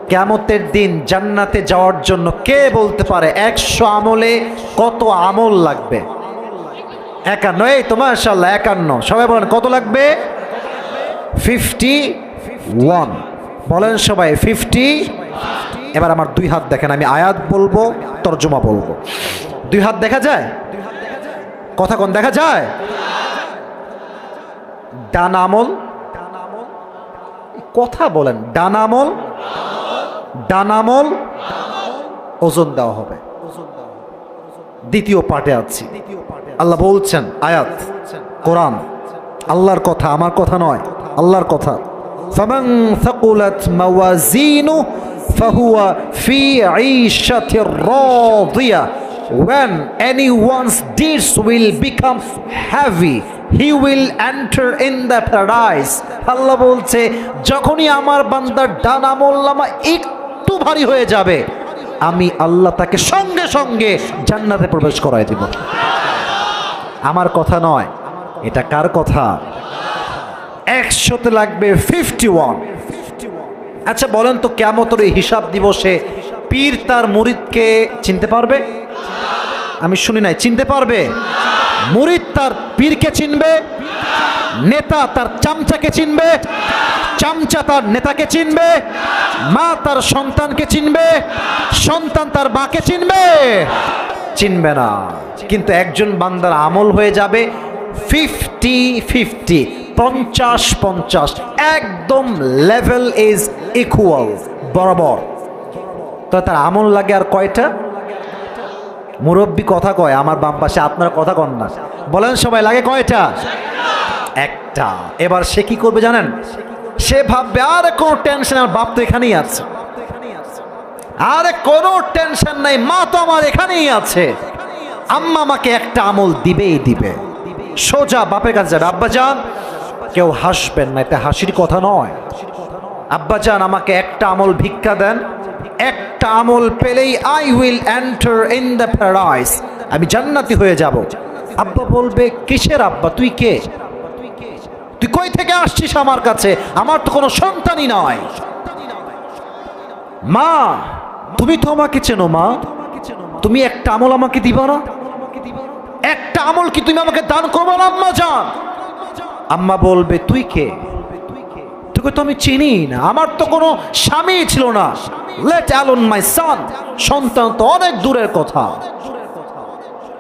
কিয়ামতের দিন জান্নাতে যাওয়ার জন্য কে বলতে পারে 100 আমলে কত আমল লাগবে? 51। এই তো মাশাআল্লাহ 51। সবাই বলেন কত লাগবে? 51। বলেন সবাই 50। এবার আমার দুই হাত দেখেন, আমি আয়াত বলবো, তরজমা বলবো। দুই হাত দেখা যায়? কথা কোন দেখা যায়? ডান আমল, কথা বলেন, ডান আমল, ডান আমল ওজন দেওয়া হবে। দ্বিতীয় পার্টে আছি। আল্লাহ বলছেন, আয়াত কোরআন, আল্লাহর কথা, আমার কথা নয়, আল্লাহর কথা। ফামান সাকুলাত মাওয়াজিনু ফাহুয়া ফি ঈশাতির Radia. When anyone's deeds will become heavy, he will enter in the paradise. আল্লাহ বলছে যখনই আমার বান্দার ডান আমলনামা একটু ভারী হয়ে যাবে, আমি আল্লাহ তাকে সঙ্গে সঙ্গে জান্নাতে প্রবেশ করায় দিব। আমার কথা নয়, এটা কার কথা? 100তে লাগবে 51। আচ্ছা বলেন তো, কিয়ামতের এই হিসাব দিবসে পীর তার মুরিদকে চিনতে পারবে? আমি শুনি নাই, চিনতে পারবে? মুরিদ তার পীরকে চিনবে, নেতা তার চামচাকে চিনবে, চামচা তার নেতাকে চিনবে, মা তার সন্তানকে চিনবে, সন্তান তার মাকে চিনবে? চিনবে না। কিন্তু একজন বান্দার আমল হয়ে যাবে 50-50, 50-50, একদম লেভেল ইজ ইকুয়াল, বরাবর। তো তার আমল লাগে আর কয়টা? মুরব্বী কথা কয় আমার বাম পাশে, আপনার কথা কন না, বলেন সবাই, লাগে কয়টা? একটা। এবার সে কি করবে জানেন? সে ভাববে আরে কোনো টেনশন, আমার বাপ তো এখানেই আছে, আরে কোনো টেনশন নাই, মা তো আমার এখানেই আছে, আম্মা আমাকে একটা আমল দিবেই দিবে। সোজা বাপের কাছে যাবে, আব্বাজান, কেউ হাসবেন না, এটা হাসির কথা নয়, আব্বাজান আমাকে একটা আমল ভিক্ষা দেন, একটা আমল পেলেই I will enter in the paradise, আমি জান্নাতি হয়ে যাব। আব্বা বলবে কিসের আব্বা, তুই কে, তুই কই থেকে আসছিস আমার কাছে, আমার তো কোনো সন্তানই নয়। মা তুমি তো আমাকে চেনো, মা তুমি একটা আমল আমাকে দিবা না, একটা আমল কি তুমি আমাকে দান করবো না আম্মা জান? আম্মা বলবে তুই কে, তোকে তো আমি চিনি না, আমার তো কোনো স্বামী ছিল না, লেট অ্যালোন মাই সন, সন্তান তো অনেক দূরের কথা।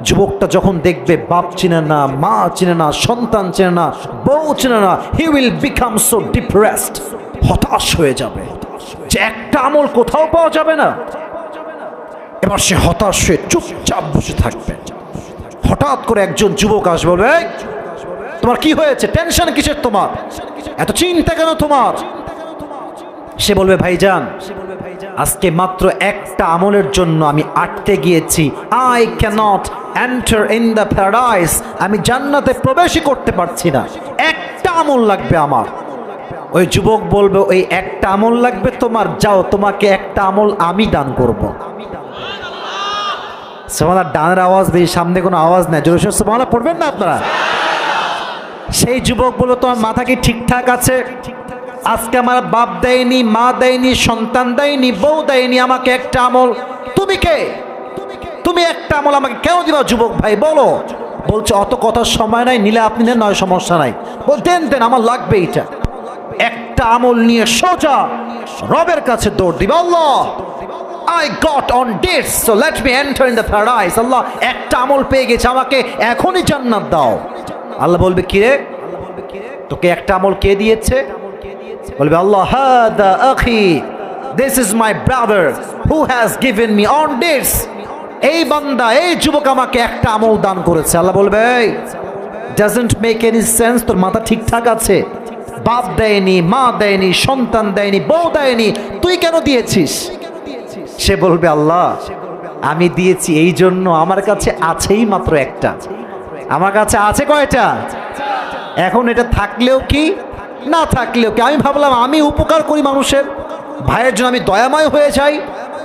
যুবকটা যখন দেখবে বাপ চিনে না, মা চিনে না, সন্তান চিনে না, বউ চিনে না, he will become so depressed, হতাশ হয়ে যাবে যে একটা আমল কোথাও পাওয়া যাবে না। এবার সে হতাশ হয়ে চুপচাপ বসে থাকবে। হঠাৎ করে একজন যুবক আসবে, বলবে এই, তোমার কি হয়েছে, টেনশন কিসের, তোমার এত চিন্তা কেন তোমার? সে বলবে ভাইজান আজকে মাত্র একটা আমলের জন্য আমি আটকে গিয়েছি, I can't enter in the paradise, আমি জান্নাতে প্রবেশই করতে পারছি না, একটা আমল লাগবে আমার। ওই যুবক বলবে ওই একটা আমল লাগবে তোমার, যাও তোমাকে একটা আমল আমি দান করব। সুবহানাল্লাহ, ডানের আওয়াজ বেশি, সামনে কোনো আওয়াজ নাই, জোরে সোরে সুবহানাল্লাহ পড়বেন না আপনারা? সেই যুবক বলল তোমার মাথা কি ঠিকঠাক আছে? আজকে আমার বাপ দেয়নি, মা দেয়নি, সন্তান দেয়নি, বউ দেয়নি, আমাকে একটা আমল, তুমি কে, তুমি একটা আমল আমাকে কেন দিবা যুবক ভাই বলো? বলছে অত কথার সময় নাই, নিলে আপনি নেন, নয় সমস্যা নাই। বল দেন দেন, আমার লাগবে এটা। একটা আমল নিয়ে সোজা রবের কাছে দৌড় দিবা, আল্লাহ I got on this, so let me enter in the paradise. আল্লাহ একটা আমল পেয়ে গেছে, আমাকে এখনই জান্নাত দাও। আল্লাহ বলবে কি রে, তোকে একটা আমল কে দিয়েছে? বলবে আল্লাহ হাদা আখি, this is my brother who has given me on this, এই বান্দা, এই যুবক আমাকে একটা আমল দান করেছে। আল্লাহ বলবে doesn't make any sense, তোর মাথা ঠিকঠাক আছে? বাপ দেয়নি, মা দেয়নি, সন্তান দেয়নি, বউ দেয়নি, তুই কেন দিয়েছিস? সে বলবে আল্লাহ আমি দিয়েছি এই জন্য আমার কাছে আছেই মাত্র একটা, আমার কাছে আছে কয়টা? এখন এটা থাকলেও কি না থাকলেও কি, আমি ভাবলাম আমি উপকার করি মানুষের, ভাইয়ের জন্য আমি দয়াময় হয়ে যাই।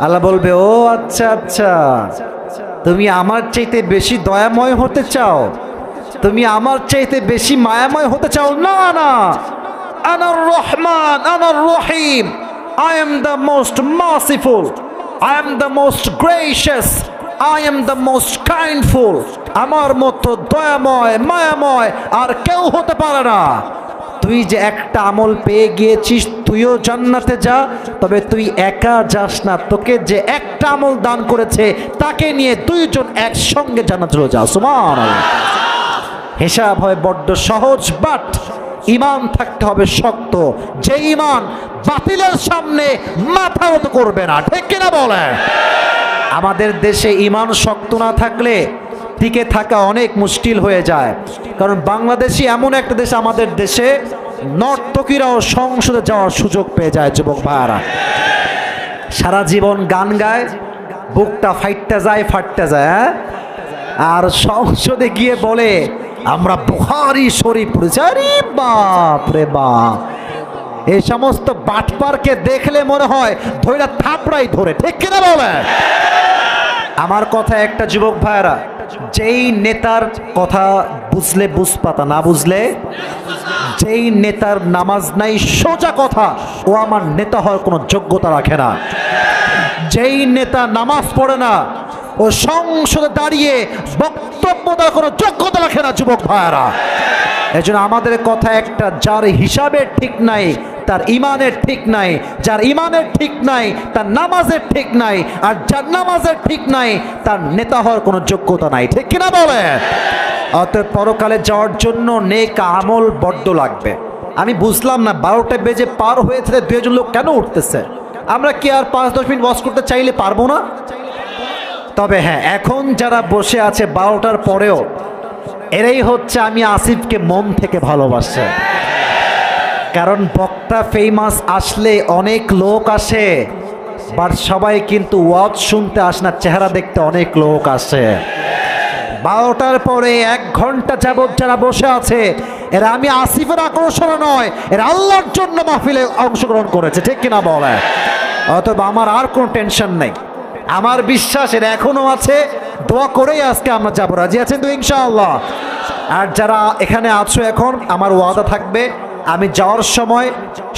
আল্লাহ বলবে ও আচ্ছা আচ্ছা, তুমি আমার চাইতে বেশি দয়াময় হতে চাও, তুমি আমার চাইতে বেশি মায়াময় হতে চাও? না না, আনার রহমান আনার রহিম, I am the most merciful, I am the most gracious, I am the most kindful, আমার মতো দয়াময় মায়াময় আর কেউ হতে পারে না। তুই যে একটা আমল পেয়ে গিয়েছিস, তুইও জান্নাতে যা, তবে তুই একা যাস না, তোকে যে একটা আমল দান করেছে তাকে নিয়ে দুইজন একসঙ্গে জান্নাতে চলে যাও। সুবহানাল্লাহ। হিসাব হয় বড্ড সহজ, বাট ঈমান থাকতে হবে শক্ত, যে ঈমান বাতিলের সামনে মাথা নত করবে না, ঠিক কিনা বলে? আমাদের দেশে ঈমান শক্ত না থাকলে টিকে থাকা অনেক মুশকিল হয়ে যায়, কারণ বাংলাদেশই এমন একটা দেশ, আমাদের দেশে নর্তকীরাও সংসদে যাওয়ার সুযোগ পেয়ে যায়। যুবক ভাইয়ারা সারা জীবন গান গায়, বুকটা ফাইটটা যায়, ফাটতে যায়, হ্যাঁ? আর সংসদে গিয়ে বলে আমরা বুখারী শরীফ পড়েছি। আরে বাপ রে বাপ, এই সমস্ত বাটপারকে দেখলে মনে হয় ধৈরা থাপড়াই ধরে, ঠিক কিনা বলে? আমার কথা একটা যুবক ভাইরা, যেই নেতার কথা বুঝলে বুঝপাতা, না বুঝলে, যেই নেতার নামাজ নাই, সোজা কথা, ও আমার নেতা হওয়ার কোনো যোগ্যতা রাখে না। যেই নেতা নামাজ পড়ে না, ও সংসদে দাঁড়িয়ে বক্তব্য দেওয়ার কোনো যোগ্যতা রাখে না। যুবক ভাইরা এই জন্য আমাদের কথা একটা, যার হিসাবের ঠিক নাই তার ইমানের ঠিক নাই, যার ইমানের ঠিক নাই তার নামাজের ঠিক নাই, আর যার নামাজের ঠিক নাই তার নেতা হওয়ার কোনো যোগ্যতা নাই, ঠিক কিনা বলে? অতএব পরকালে যাওয়ার জন্য নেক আমল বড্ড লাগবে। আমি বুঝলাম না 12টা বেজে পার হয়েছে, দুজন লোক কেন উঠতেছে? আমরা কি আর 5-10 মিনিট ওয়াজ করতে চাইলে পারবো না? তবে হ্যাঁ, এখন যারা বসে আছে 12টার পরেও, এরাই হচ্ছে আমি আসিফকে মন থেকে ভালোবাসে। কারণ বক্তা ফেমাস আসলে অনেক লোক আসে, বাট সবাই কিন্তু ওয়াজ শুনতে আসে না, চেহারা দেখতে অনেক লোক আসে। 12টার পরে 1 ঘন্টা যাবত যারা বসে আছে, এরা আমি আসিফের আকর্ষণে নয়, এরা আল্লাহর জন্য মাহফিলে অংশগ্রহণ করেছে, ঠিক কিনা বলে? অতএব আমার আর কোনো টেনশন নেই, আমার বিশ্বাস এরা এখনো আছে, দোয়া করেই আজকে আমরা যাবো। রাজি আছেন তো ইনশাআল্লাহ? আর যারা এখানে আছো এখন, আমার ওয়াদা থাকবে আমি যাওয়ার সময়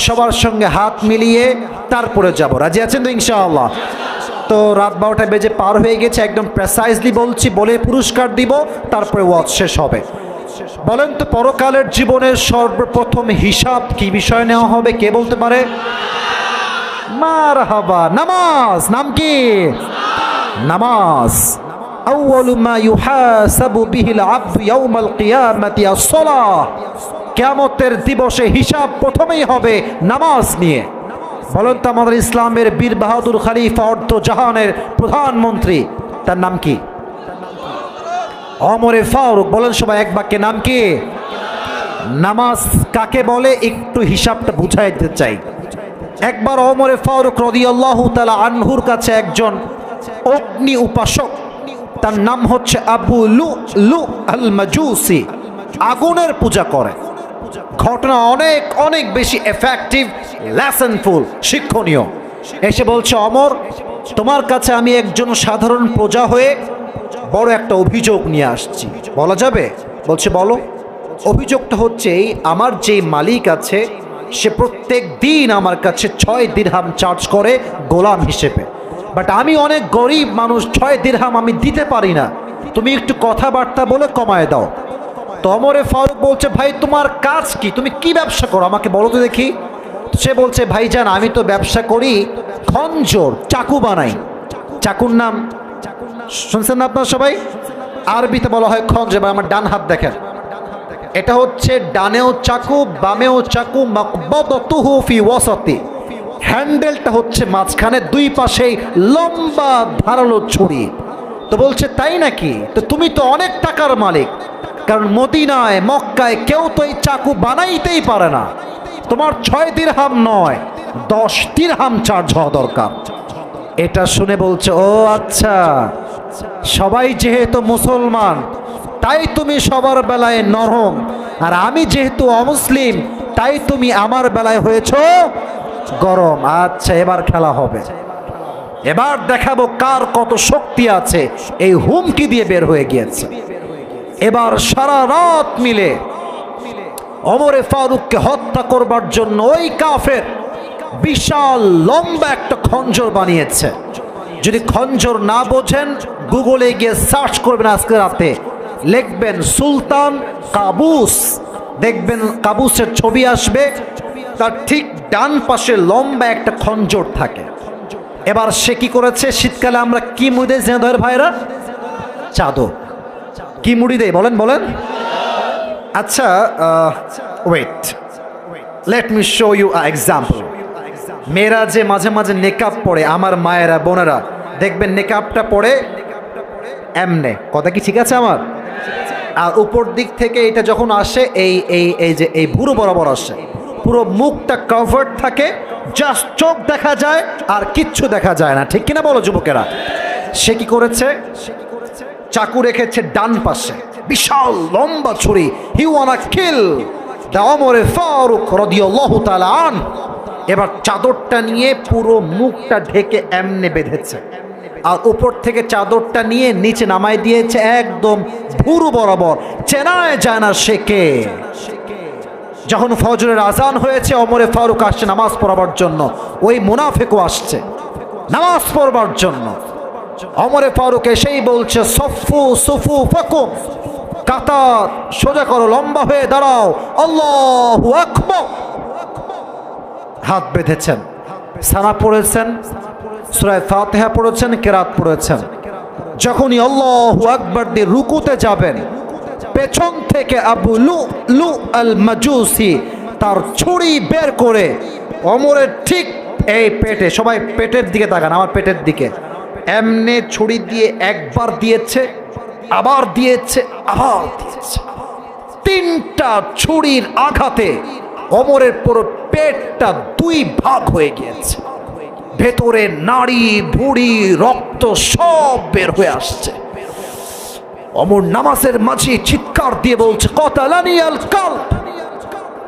সবার সঙ্গে হাত মিলিয়ে তারপরে যাব। রাজি আছেন তো ইনশাআল্লাহ? তো রাত 12টা বেজে পার হয়ে গেছে, একদম প্রেসাইজলি বলছি, বলে পুরস্কার দিব, তারপরে ওয়াজ শেষ হবে। বলেন তো পরকালের জীবনের সর্বপ্রথম হিসাব কি বিষয় নেওয়া হবে? কে বলতে পারে? মারহাবা, নামাজ। নাম কি? নামাজ। আউয়ালু মা ইউহাসাবু বিহিল আবদু ইয়াউমাল কিয়ামাতি আস-সালাহ। কিয়ামতের দিবসে হিসাব প্রথমেই হবে নামাজ নিয়ে। বলেন তো আমাদের ইসলামের বীর বাহাদুর খলিফা, অর্ধ জাহানের প্রধানমন্ত্রী, তার নাম কি? ওমরে ফারুক। বলেন সবাই এক বাক্যে, নাম কি? নামাজ কাকে বলে একটু হিসাবটা বুঝাই দিতে চাই। একবার ওমরে ফারুক রাদিয়াল্লাহু তাআলা আনহুর কাছে একজন অগ্নি উপাসক, তার নাম হচ্ছে আবু লুলু আল মাজুসি, আগুনের পূজা করে। ঘটনা অনেক অনেক বেশি এফেক্টিভ, লেসনফুল, শিক্ষণীয়। এসে বলছে, ওমর, তোমার কাছে আমি একজন সাধারণ প্রজা হয়ে বড় একটা অভিযোগ নিয়ে আসছি। বলা যাবে? বলছে বলো। অভিযোগটা হচ্ছে এই, আমার যে মালিক আছে সে প্রত্যেক দিন আমার কাছে 6 দিরহাম চার্জ করে গোলাম হিসেবে, বাট আমি অনেক গরিব মানুষ, 6 দিরহাম আমি দিতে পারি না, তুমি একটু কথাবার্তা বলে কমায় দাও। তো ওমরে ফারুক বলছে, ভাই তোমার কাজ কি, তুমি কি ব্যবসা করো আমাকে বলো তো দেখি। সে বলছে, ভাইজান আমি তো ব্যবসা করি খঞ্জর, চাকু বানাই। চাকুর নাম শুনছেন না আপনারা সবাই? আরবিতে বলা হয় খঞ্জর। আমার ডান হাত দেখেন, এটা হচ্ছে ডানেও চাকু বামেও চাকু, মাকবাদাতুহু ফি ওয়াসাতি, হ্যান্ডেলটা হচ্ছে মাঝখানে, দুই পাশেই লম্বা ধারালো ছুরি। তো বলছে তাই নাকি, তো তুমি তো অনেক টাকার মালিক, কারণ মদিনায় মক্কায় কেউ তো এই চাকু বানাইতেই পারে না, তোমার 6 দিরহাম নয় 10 দিরহাম চার্জ হওয়া দরকার। এটা শুনে বলছে, ও আচ্ছা, সবাই যেহেতু মুসলমান তাই তুমি সবার বেলায় নরম, আর আমি যেহেতু অমুসলিম তাই তুমি আমার বেলায় হয়েছ গরম। আচ্ছা, এবার খেলা হবে, এবার দেখাবো কার কত শক্তি আছে। এই হুমকি দিয়ে বের হয়ে গিয়েছে। এবার সারা রাত মিলে ওমরে ফারুককে হত্যা করবার জন্য ওই কাফের বিশাল লম্বা একটা খঞ্জর বানিয়েছে। যদি খঞ্জর না বোঝেন, গুগলে গিয়ে সার্চ করবেন, আজকে রাতে লিখবেন সুলতান কাবুস, দেখবেন কাবুসের ছবি আসবে, তার ঠিক ডান পাশে লম্বা একটা খঞ্জর থাকে। এবার সে কি করেছে, শীতকালে আমরা কি মুড়ি দেয় জেনাদের ভাইরা? চাদর। কি মুড়ি দেয় বলেন বলেন? আচ্ছা, wait, let me show you a example. মেয়েরা যে মাঝে মাঝে নেকাব পরে, আমার মায়েরা বোনেরা দেখবেন নেকাবটা পরে এমনে, কথা কি ঠিক আছে আমার? আর উপর দিক থেকে এটা যখন আসে এই এই এই যে এই ভুরু বরাবর আসে, পুরো মুখটা কভার্ড থাকে, জাস্ট চোখ দেখা যায় আর কিচ্ছু দেখা যায় না, ঠিক কিনা বলো যুবকেরা? সে কি করেছে, চাকু রেখেছে ডান পাশে, বিশাল লম্বা ছুরি। হি ওয়ানা কিল দা ওমরে ফারুক রাদিয়াল্লাহু তাআলা আন। এবার চাদরটা নিয়ে পুরো মুখটা ঢেকে এমনে বেঁধেছে, আর উপর থেকে চাদরটা নিয়ে নিচে নামাই দিয়েছে একদম ভুরু বরাবর, চেনায় যায় না সে কে। যখন ফজরের আজান হয়েছে, ওমরে ফারুক আসছে নামাজ পড়াবার জন্য, ওই মুনাফিকও আসছে নামাজ পড়বার জন্য। ওমরে ফারুক এসেই বলছে, সফু সুফু ফাকুম, কাতার সোজা করো, লম্বা হয়ে দাঁড়াও, আল্লাহু আকবার। হাত বেঁধেছেন, সানা পড়েছেন, সূরা ফাতিহা পড়েছেন, কেরাত পড়েছেন। যখনই আল্লাহু আকবার দিয়ে রুকুতে যাবেন, পেছন থেকে আবু লুলু আল মাজুসি তার ছুরি বের করে ওমরের ঠিক এই পেটে, সবাই পেটের দিকে তাকান, আমার পেটের দিকে, এমনে ছুরি দিয়ে একবার দিয়েছে, আবার দিয়েছে, আবার দিয়েছে। 3টা ছুরির আঘাতে ওমরের পুরো পেটটা 2 ভাগ হয়ে গিয়েছে, ভেতরে নাড়ি ভুড়ি রক্ত সব বের হয়ে আসছে। ওমর নামাজের মাঝে চিৎকার দিয়ে বলছে, কতালানি আল কালব,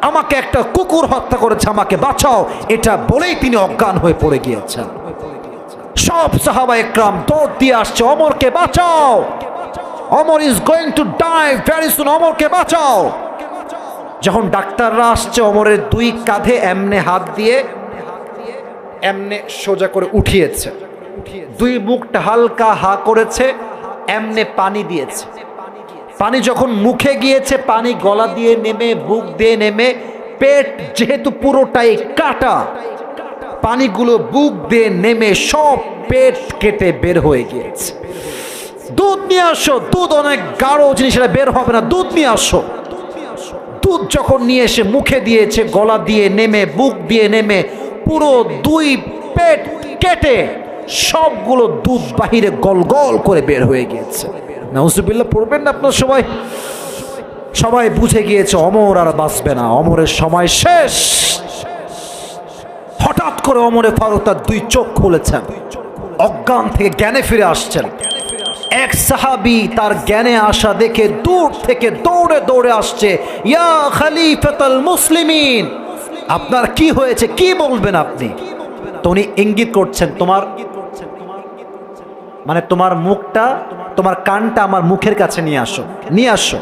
আমাকে একটা কুকুর হত্যা করেছে, আমাকে বাঁচাও। এটা বলেই তিনি অজ্ঞান হয়ে পড়ে গিয়েছেন। সব সাহাবা একরাম দৌড় দিয়ে আসছে, ওমরকে বাঁচাও, Omar is going to die very soon, ওমরকে বাঁচাও। যখন ডাক্তাররা আসছে, ওমরের দুই কাঁধে এমনে হাত দিয়ে এমনে সোজা করে উঠিয়েছে, দুই মুখটা হালকা হা করেছে, এমনে পানি দিয়েছে। পানি যখন মুখে গিয়েছে, পানি গলা দিয়ে নেমে বুক দিয়ে নেমে, পেট যেহেতু পুরোটাই কাটা, পানিগুলো বুক দিয়ে নেমে সব পেট কেটে বের হয়ে গিয়েছে। দুধ নিয়ে আসো, দুধ অনেক গাঢ় জিনিস, এটা বের হবে না, দুধ নিয়ে আসো। দুধ যখন নিয়ে এসে মুখে দিয়েছে, গলা দিয়ে নেমে বুক দিয়ে নেমে পুরো দুই পেট কেটে সবগুলো দুধ বাহিরে গল গল করে বের হয়ে গিয়েছে। নাউজুবিল্লাহ পড়বেন না আপনার সবাই? সবাই বুঝে গিয়েছে ওমর আর বাঁচবে না, ওমরের সময় শেষ। হঠাৎ করে ওমরে ফারুক তার দুই চোখ খুলেছেন, অজ্ঞান থেকে জ্ঞানে ফিরে আসছেন। এক সাহাবী তার জ্ঞানে আসা দেখে দূর থেকে দৌড়ে দৌড়ে আসছে, ইয়া খলিফাতুল মুসলিমিন, আপনার কি হয়েছে, কি বলবেন আপনি? তো উনি ইঙ্গিত করছেন, তোমার মুখটা, তোমার কানটা আমার মুখের কাছে নিয়ে আসো, নিয়ে আসো।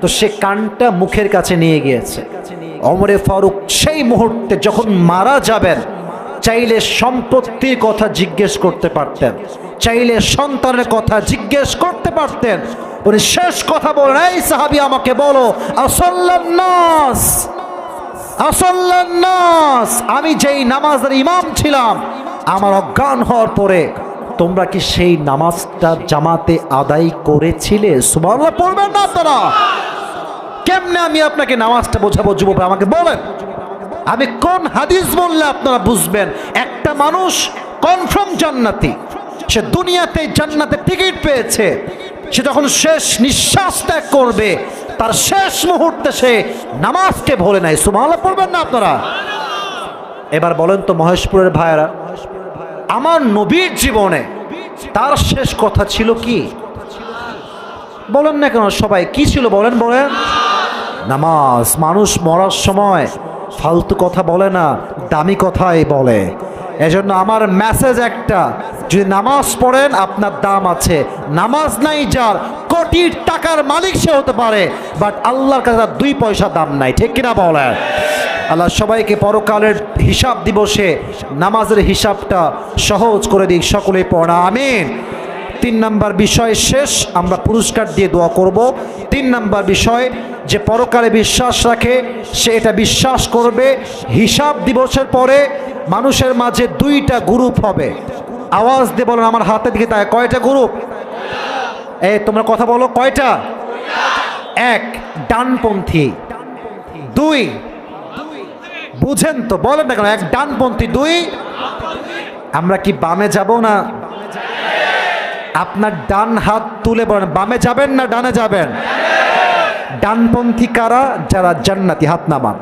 তো সে কানটা মুখের কাছে নিয়ে গিয়েছে। ওমরে ফারুক সেই মুহূর্তে যখন মারা যাবেন, চাইলে সম্পত্তির কথা জিজ্ঞেস করতে পারতেন, চাইলে সন্তানের কথা জিজ্ঞেস করতে পারতেন। উনি শেষ কথা বলেন, এই সাহাবী আমাকে বলো, আসাল্লান নাস, আসাল্লান নাস, আমি যেই নামাজের ইমাম ছিলাম, আমার অজ্ঞান হওয়ার পরে তোমরা কি সেই নামাজটা জামাতে আদায় করেছিলে? সুবহানাল্লাহ পড়বেন না আপনারা? কেমনে আমি আপনাকে নামাজটা বোঝাবো যুবক, আমাকে বলেন, আমি কোন হাদিস বললে আপনারা বুঝবেন একটা মানুষ কনফার্ম জান্নাতি, সে দুনিয়াতে জান্নাতের টিকিট পেয়েছে, সে যখন শেষ নিঃশ্বাস ত্যাগ করবে, তার শেষ মুহূর্তে সে নামাজকে ভুলে নাই। সুবহানাল্লাহ পড়বেন না আপনারা? এবার বলেন তো মহেশপুরের ভাইয়েরা, আমার নবীর জীবনে তার শেষ কথা ছিল কি? বলেন না কেন সবাই, কি ছিল বলেন? বলেন নামাজ। মানুষ মরার সময় ফালতু কথা বলে না, দামি কথাই বলে। এজন্য আমার মেসেজ একটা, যদি নামাজ পড়েন আপনার দাম আছে। নামাজ নাই যার, কোটি টাকার মালিক সে হতে পারে, বাট আল্লাহর কাছে তার 2 পয়সা দাম নাই, ঠিক কিনা বলেন? আল্লাহ সবাইকে পরকালের হিসাব দিবসে নামাজের হিসাবটা সহজ করে দিক, সকলেই পড়া আমিন। 3 নাম্বার বিষয় শেষ, আমরা পুরস্কার দিয়ে দোয়া করব। 3 নাম্বার বিষয়, যে পরকালে বিশ্বাস রাখে সে এটা বিশ্বাস করবে, হিসাব দিবসের পরে মানুষের মাঝে 2টা গ্রুপ হবে। আওয়াজ দিয়ে বলেন আমার হাতের দিকে তাই, কয়টা গ্রুপ? এই তোমরা কথা বলো, কয়টা? 1 ডানপন্থী, 2 বুঝেন তো, বলেন না কেন? 1 ডানপন্থী, 2 আমরা কি বামে যাব না? আপনার ডান হাত তুলে বলেন, বামে যাবেন না ডানে যাবেন? ডানপন্থী কারা? যারা জান্নাতি, হাত নামান।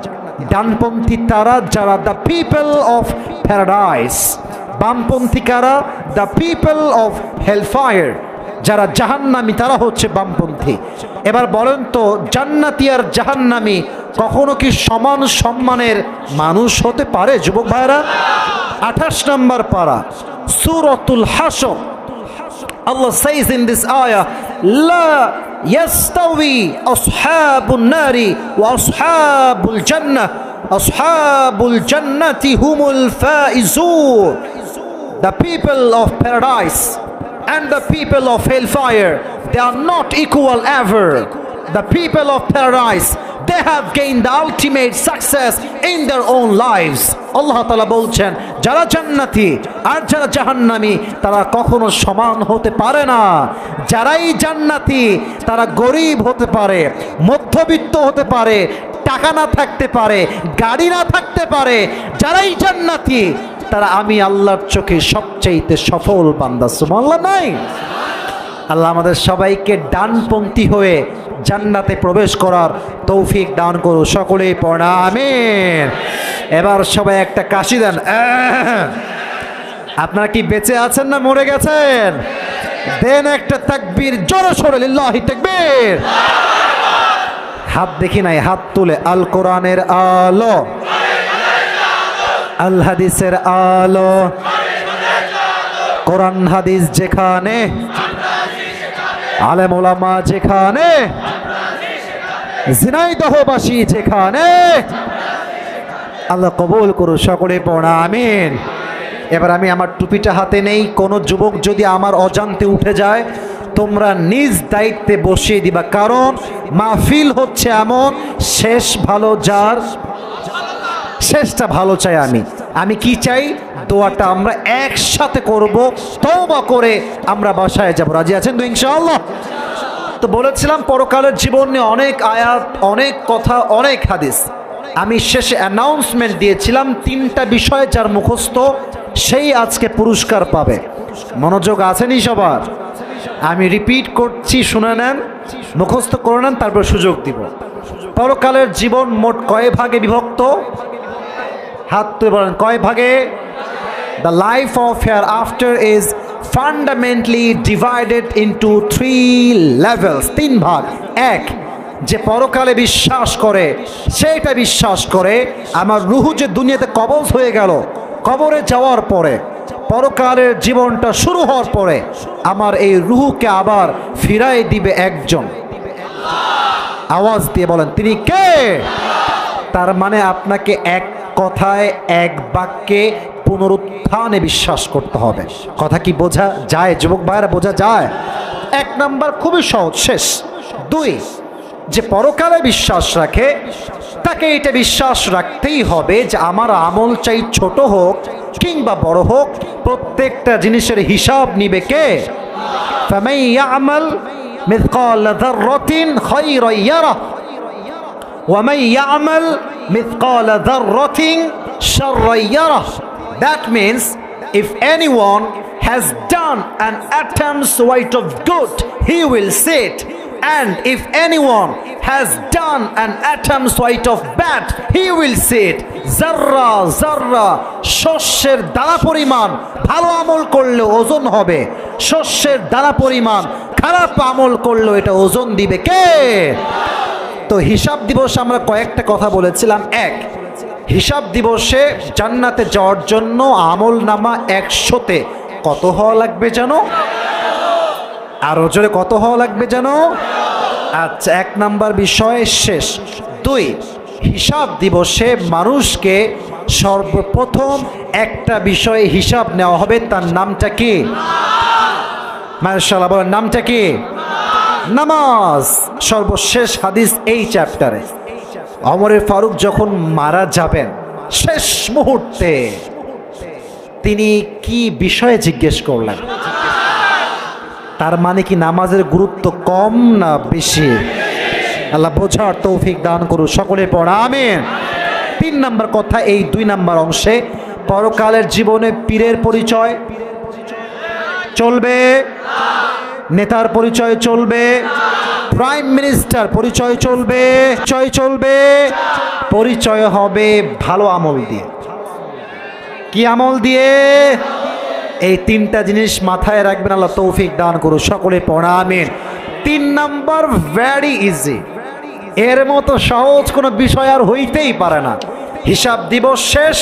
ডানপন্থী তারা যারা দ্য পিপল অফ প্যারাডাইস। বামপন্থী কারা? দ্য পিপল অফ হেলফায়ার, যারা জাহান্নামী, তারা হচ্ছে বামপন্থী। এবার বলেন তো, জান্নাতি আর জাহান্নামী কখনো কি সমান সম্মানের মানুষ হতে পারে যুবক ভাইরা? 28 নম্বর পারা সূরাতুল হাশর, Allah says in this ayah, La yastawi ashabun nari wa ashabul jannah, ashabul jannati humul faizun. The people of paradise and the people of hellfire, they are not equal ever. The people of paradise, they have gained the ultimate success in their own lives. আল্লাহ তাআলা বলছেন, যারা জান্নাতি আর যারা জাহান্নামী তারা কখনো সমান হতে পারে না। যারাই জান্নাতি তারা গরিব হতে পারে, মধ্যবিত্ত হতে পারে, টাকা না থাকতে পারে, গাড়ি না থাকতে পারে। যারাই জান্নাতি তারা আমি আল্লাহর চোখে সবচেয়ে সফল বান্দা। সুবহানাল্লাহ নাই? আল্লাহ আমাদের সবাইকে ডানপন্থী হয়ে জান্নাতে প্রবেশ করার তৌফিক দান করুন, সকলেই পড়া আমিন। এবার সবাই একটা কাশি দেন। আপনারা কি বেঁচে আছেন না মরে গেছেন? দেন একটা তাকবীর, জোরে সোরে লিল্লাহি তাকবীর। হাত দেখি নাই, হাত তুলে। আল কোরআনের আলো, আল হাদিসের আলো, কোরআন হাদিস যেখানে, আলেম ওলামা যেখানে, ঝিনাইদহবাসী যেখানে, আল্লাহ কবুল করুন। সকলে পড়া আমিন। এবার আমি আমার টুপিটা হাতে নেই, কোনো যুবক যদি আমার অজান্তে উঠে যায় তোমরা নিজ দায়িত্বে বসিয়ে দিবা, কারণ মাহফিল হচ্ছে এমন, শেষ ভালো যার, শেষটা ভালো চাই আমি কি চাই? দোয়াটা আমরা একসাথে করব, তওবা করে আমরা বাসায় যাব। রাজি আছেন তো ইনশাআল্লাহ? তো বলেছিলাম পরকালের জীবন নিয়ে অনেক আয়াত, অনেক কথা, অনেক হাদিস। আমি শেষে অ্যানাউন্সমেন্ট দিয়েছিলাম 3টা বিষয় যার মুখস্থ সেই আজকে পুরস্কার পাবে। মনোযোগ আছেনি সবার? আমি রিপিট করছি, শুনে নেন, মুখস্থ করে নেন, তারপর সুযোগ দিব। পরকালের জীবন মোট কয় ভাগে বিভক্ত? হাত তুলে বলেন, কয় ভাগে? The life of hereafter is fundamentally divided into 3 levels. 3 ভাগ। এক, যে পরকালে বিশ্বাস করে, সেটা বিশ্বাস করে আমার রুহু যে দুনিয়াতে কবজ হয়ে গেল, কবরে যাওয়ার পরে, পরকালের জীবনটা শুরু হওয়ার পরে আমার এই রুহুকে আবার ফিরাই দিবে একজন। আওয়াজ দিয়ে বলেন, তিনি কে? তার মানে আপনাকে এক কথায়, এক বাক্যে পুনরুত্থানে বিশ্বাস করতে হবে। কথা কি বোঝা যায় যুবক ভাইরা? বোঝা যায়? 1 নাম্বার খুবই সহজ, শেষ। 2, যে পরকালে বিশ্বাস রাখে তাকে এটা বিশ্বাস রাখতেই হবে যে আমার আমল চাই ছোট হোক কিংবা বড় হোক, প্রত্যেকটা জিনিসের হিসাব নিবে কে? ফামান ইয়ামাল মিসকাল যাররাতিন খায়রান ইয়ারা ওয়া মান ইয়ামাল মিসকাল যাররাতিন শাররান ইয়ারা। That means if anyone has done an atom's weight of good, he will see it. And if anyone has done an atom's weight of bad, he will see it. Zarra zarra, শস্যের দানা পরিমাণ ভালো আমল করলে ওজন হবে, শস্যের দানা পরিমাণ খারাপ আমল করলে এটা ওজন দিবে কে? তো হিসাব দিবস আমরা কয়েকটা কথা বলেছিলাম। 1, হিসাব দিবসে জান্নাতে যাওয়ার জন্য আমল নামা 100তে কত হওয়া লাগবে জানো? আরো জোরে কত হওয়া লাগবে জানো? আচ্ছা, 1 নাম্বার বিষয় শেষ। 2, হিসাব দিবসে মানুষকে সর্বপ্রথম একটা বিষয়ে হিসাব নেওয়া হবে, তার নামটা কি? মাশাআল্লাহ, বলেন নামটা কি? নামাজ। সর্বশেষ হাদিস এই চ্যাপ্টারে। ওমর ফারুক যখন মারা যাবেন শেষ মুহূর্তে তিনি কি বিষয়ে জিজ্ঞেস করলেন? তার মানে কি নামাজের গুরুত্ব কম না বেশি? আল্লাহ বোঝার তৌফিক দান করুন। সকলে পড়া আমিন। 3 নাম্বার কথা এই 2 নাম্বার অংশে, পরকালের জীবনে পীরের পরিচয় চলবে, নেতার পরিচয় চলবে, প্রাইম মিনিস্টার পরিচয় চলবে, পরিচয় হবে ভালো আমল দিয়ে। কি আমল দিয়ে? এই 3টা জিনিস মাথায় রাখবেন। আল্লাহ তৌফিক দান করুন। সকলে পড়া আমিন। 3 নাম্বার ভেরি ইজি, এর মতো সহজ কোনো বিষয় আর হইতেই পারে না। হিসাব দিবস শেষ,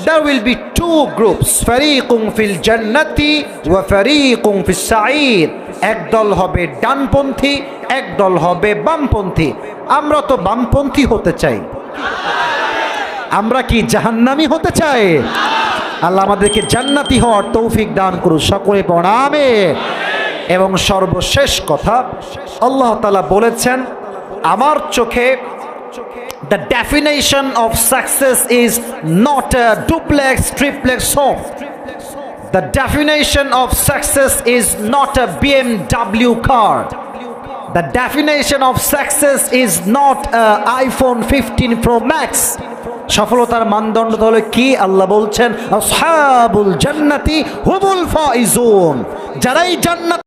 there will be 2 groups, ফারিকুম feel জান্নাতি ওয়া ফারিকুম ফিস সাঈর। এক দল হবে ডানপন্থী, এক দল হবে বামপন্থী। আমরা তো বামপন্থী হতে চাই। আমরা কি জাহান্নামী হতে চাই? আল্লাহ আমাদেরকে জান্নাতি হওয়ার তৌফিক দান করুন। সকলে পড়া আমিন। এবং সর্বশেষ কথা, আল্লাহ তাআলা বলেছেন আমার চোখে the definition of success is not a duplex triplex home. The definition of success is not a BMW car. The definition of success is not a iPhone 15 Pro Max. সফলতার মানদণ্ড হলো কি? আল্লাহ বলছেন আসহাবুল জান্নাতি হুমুল ফাইজুন, যারাই জান্নাত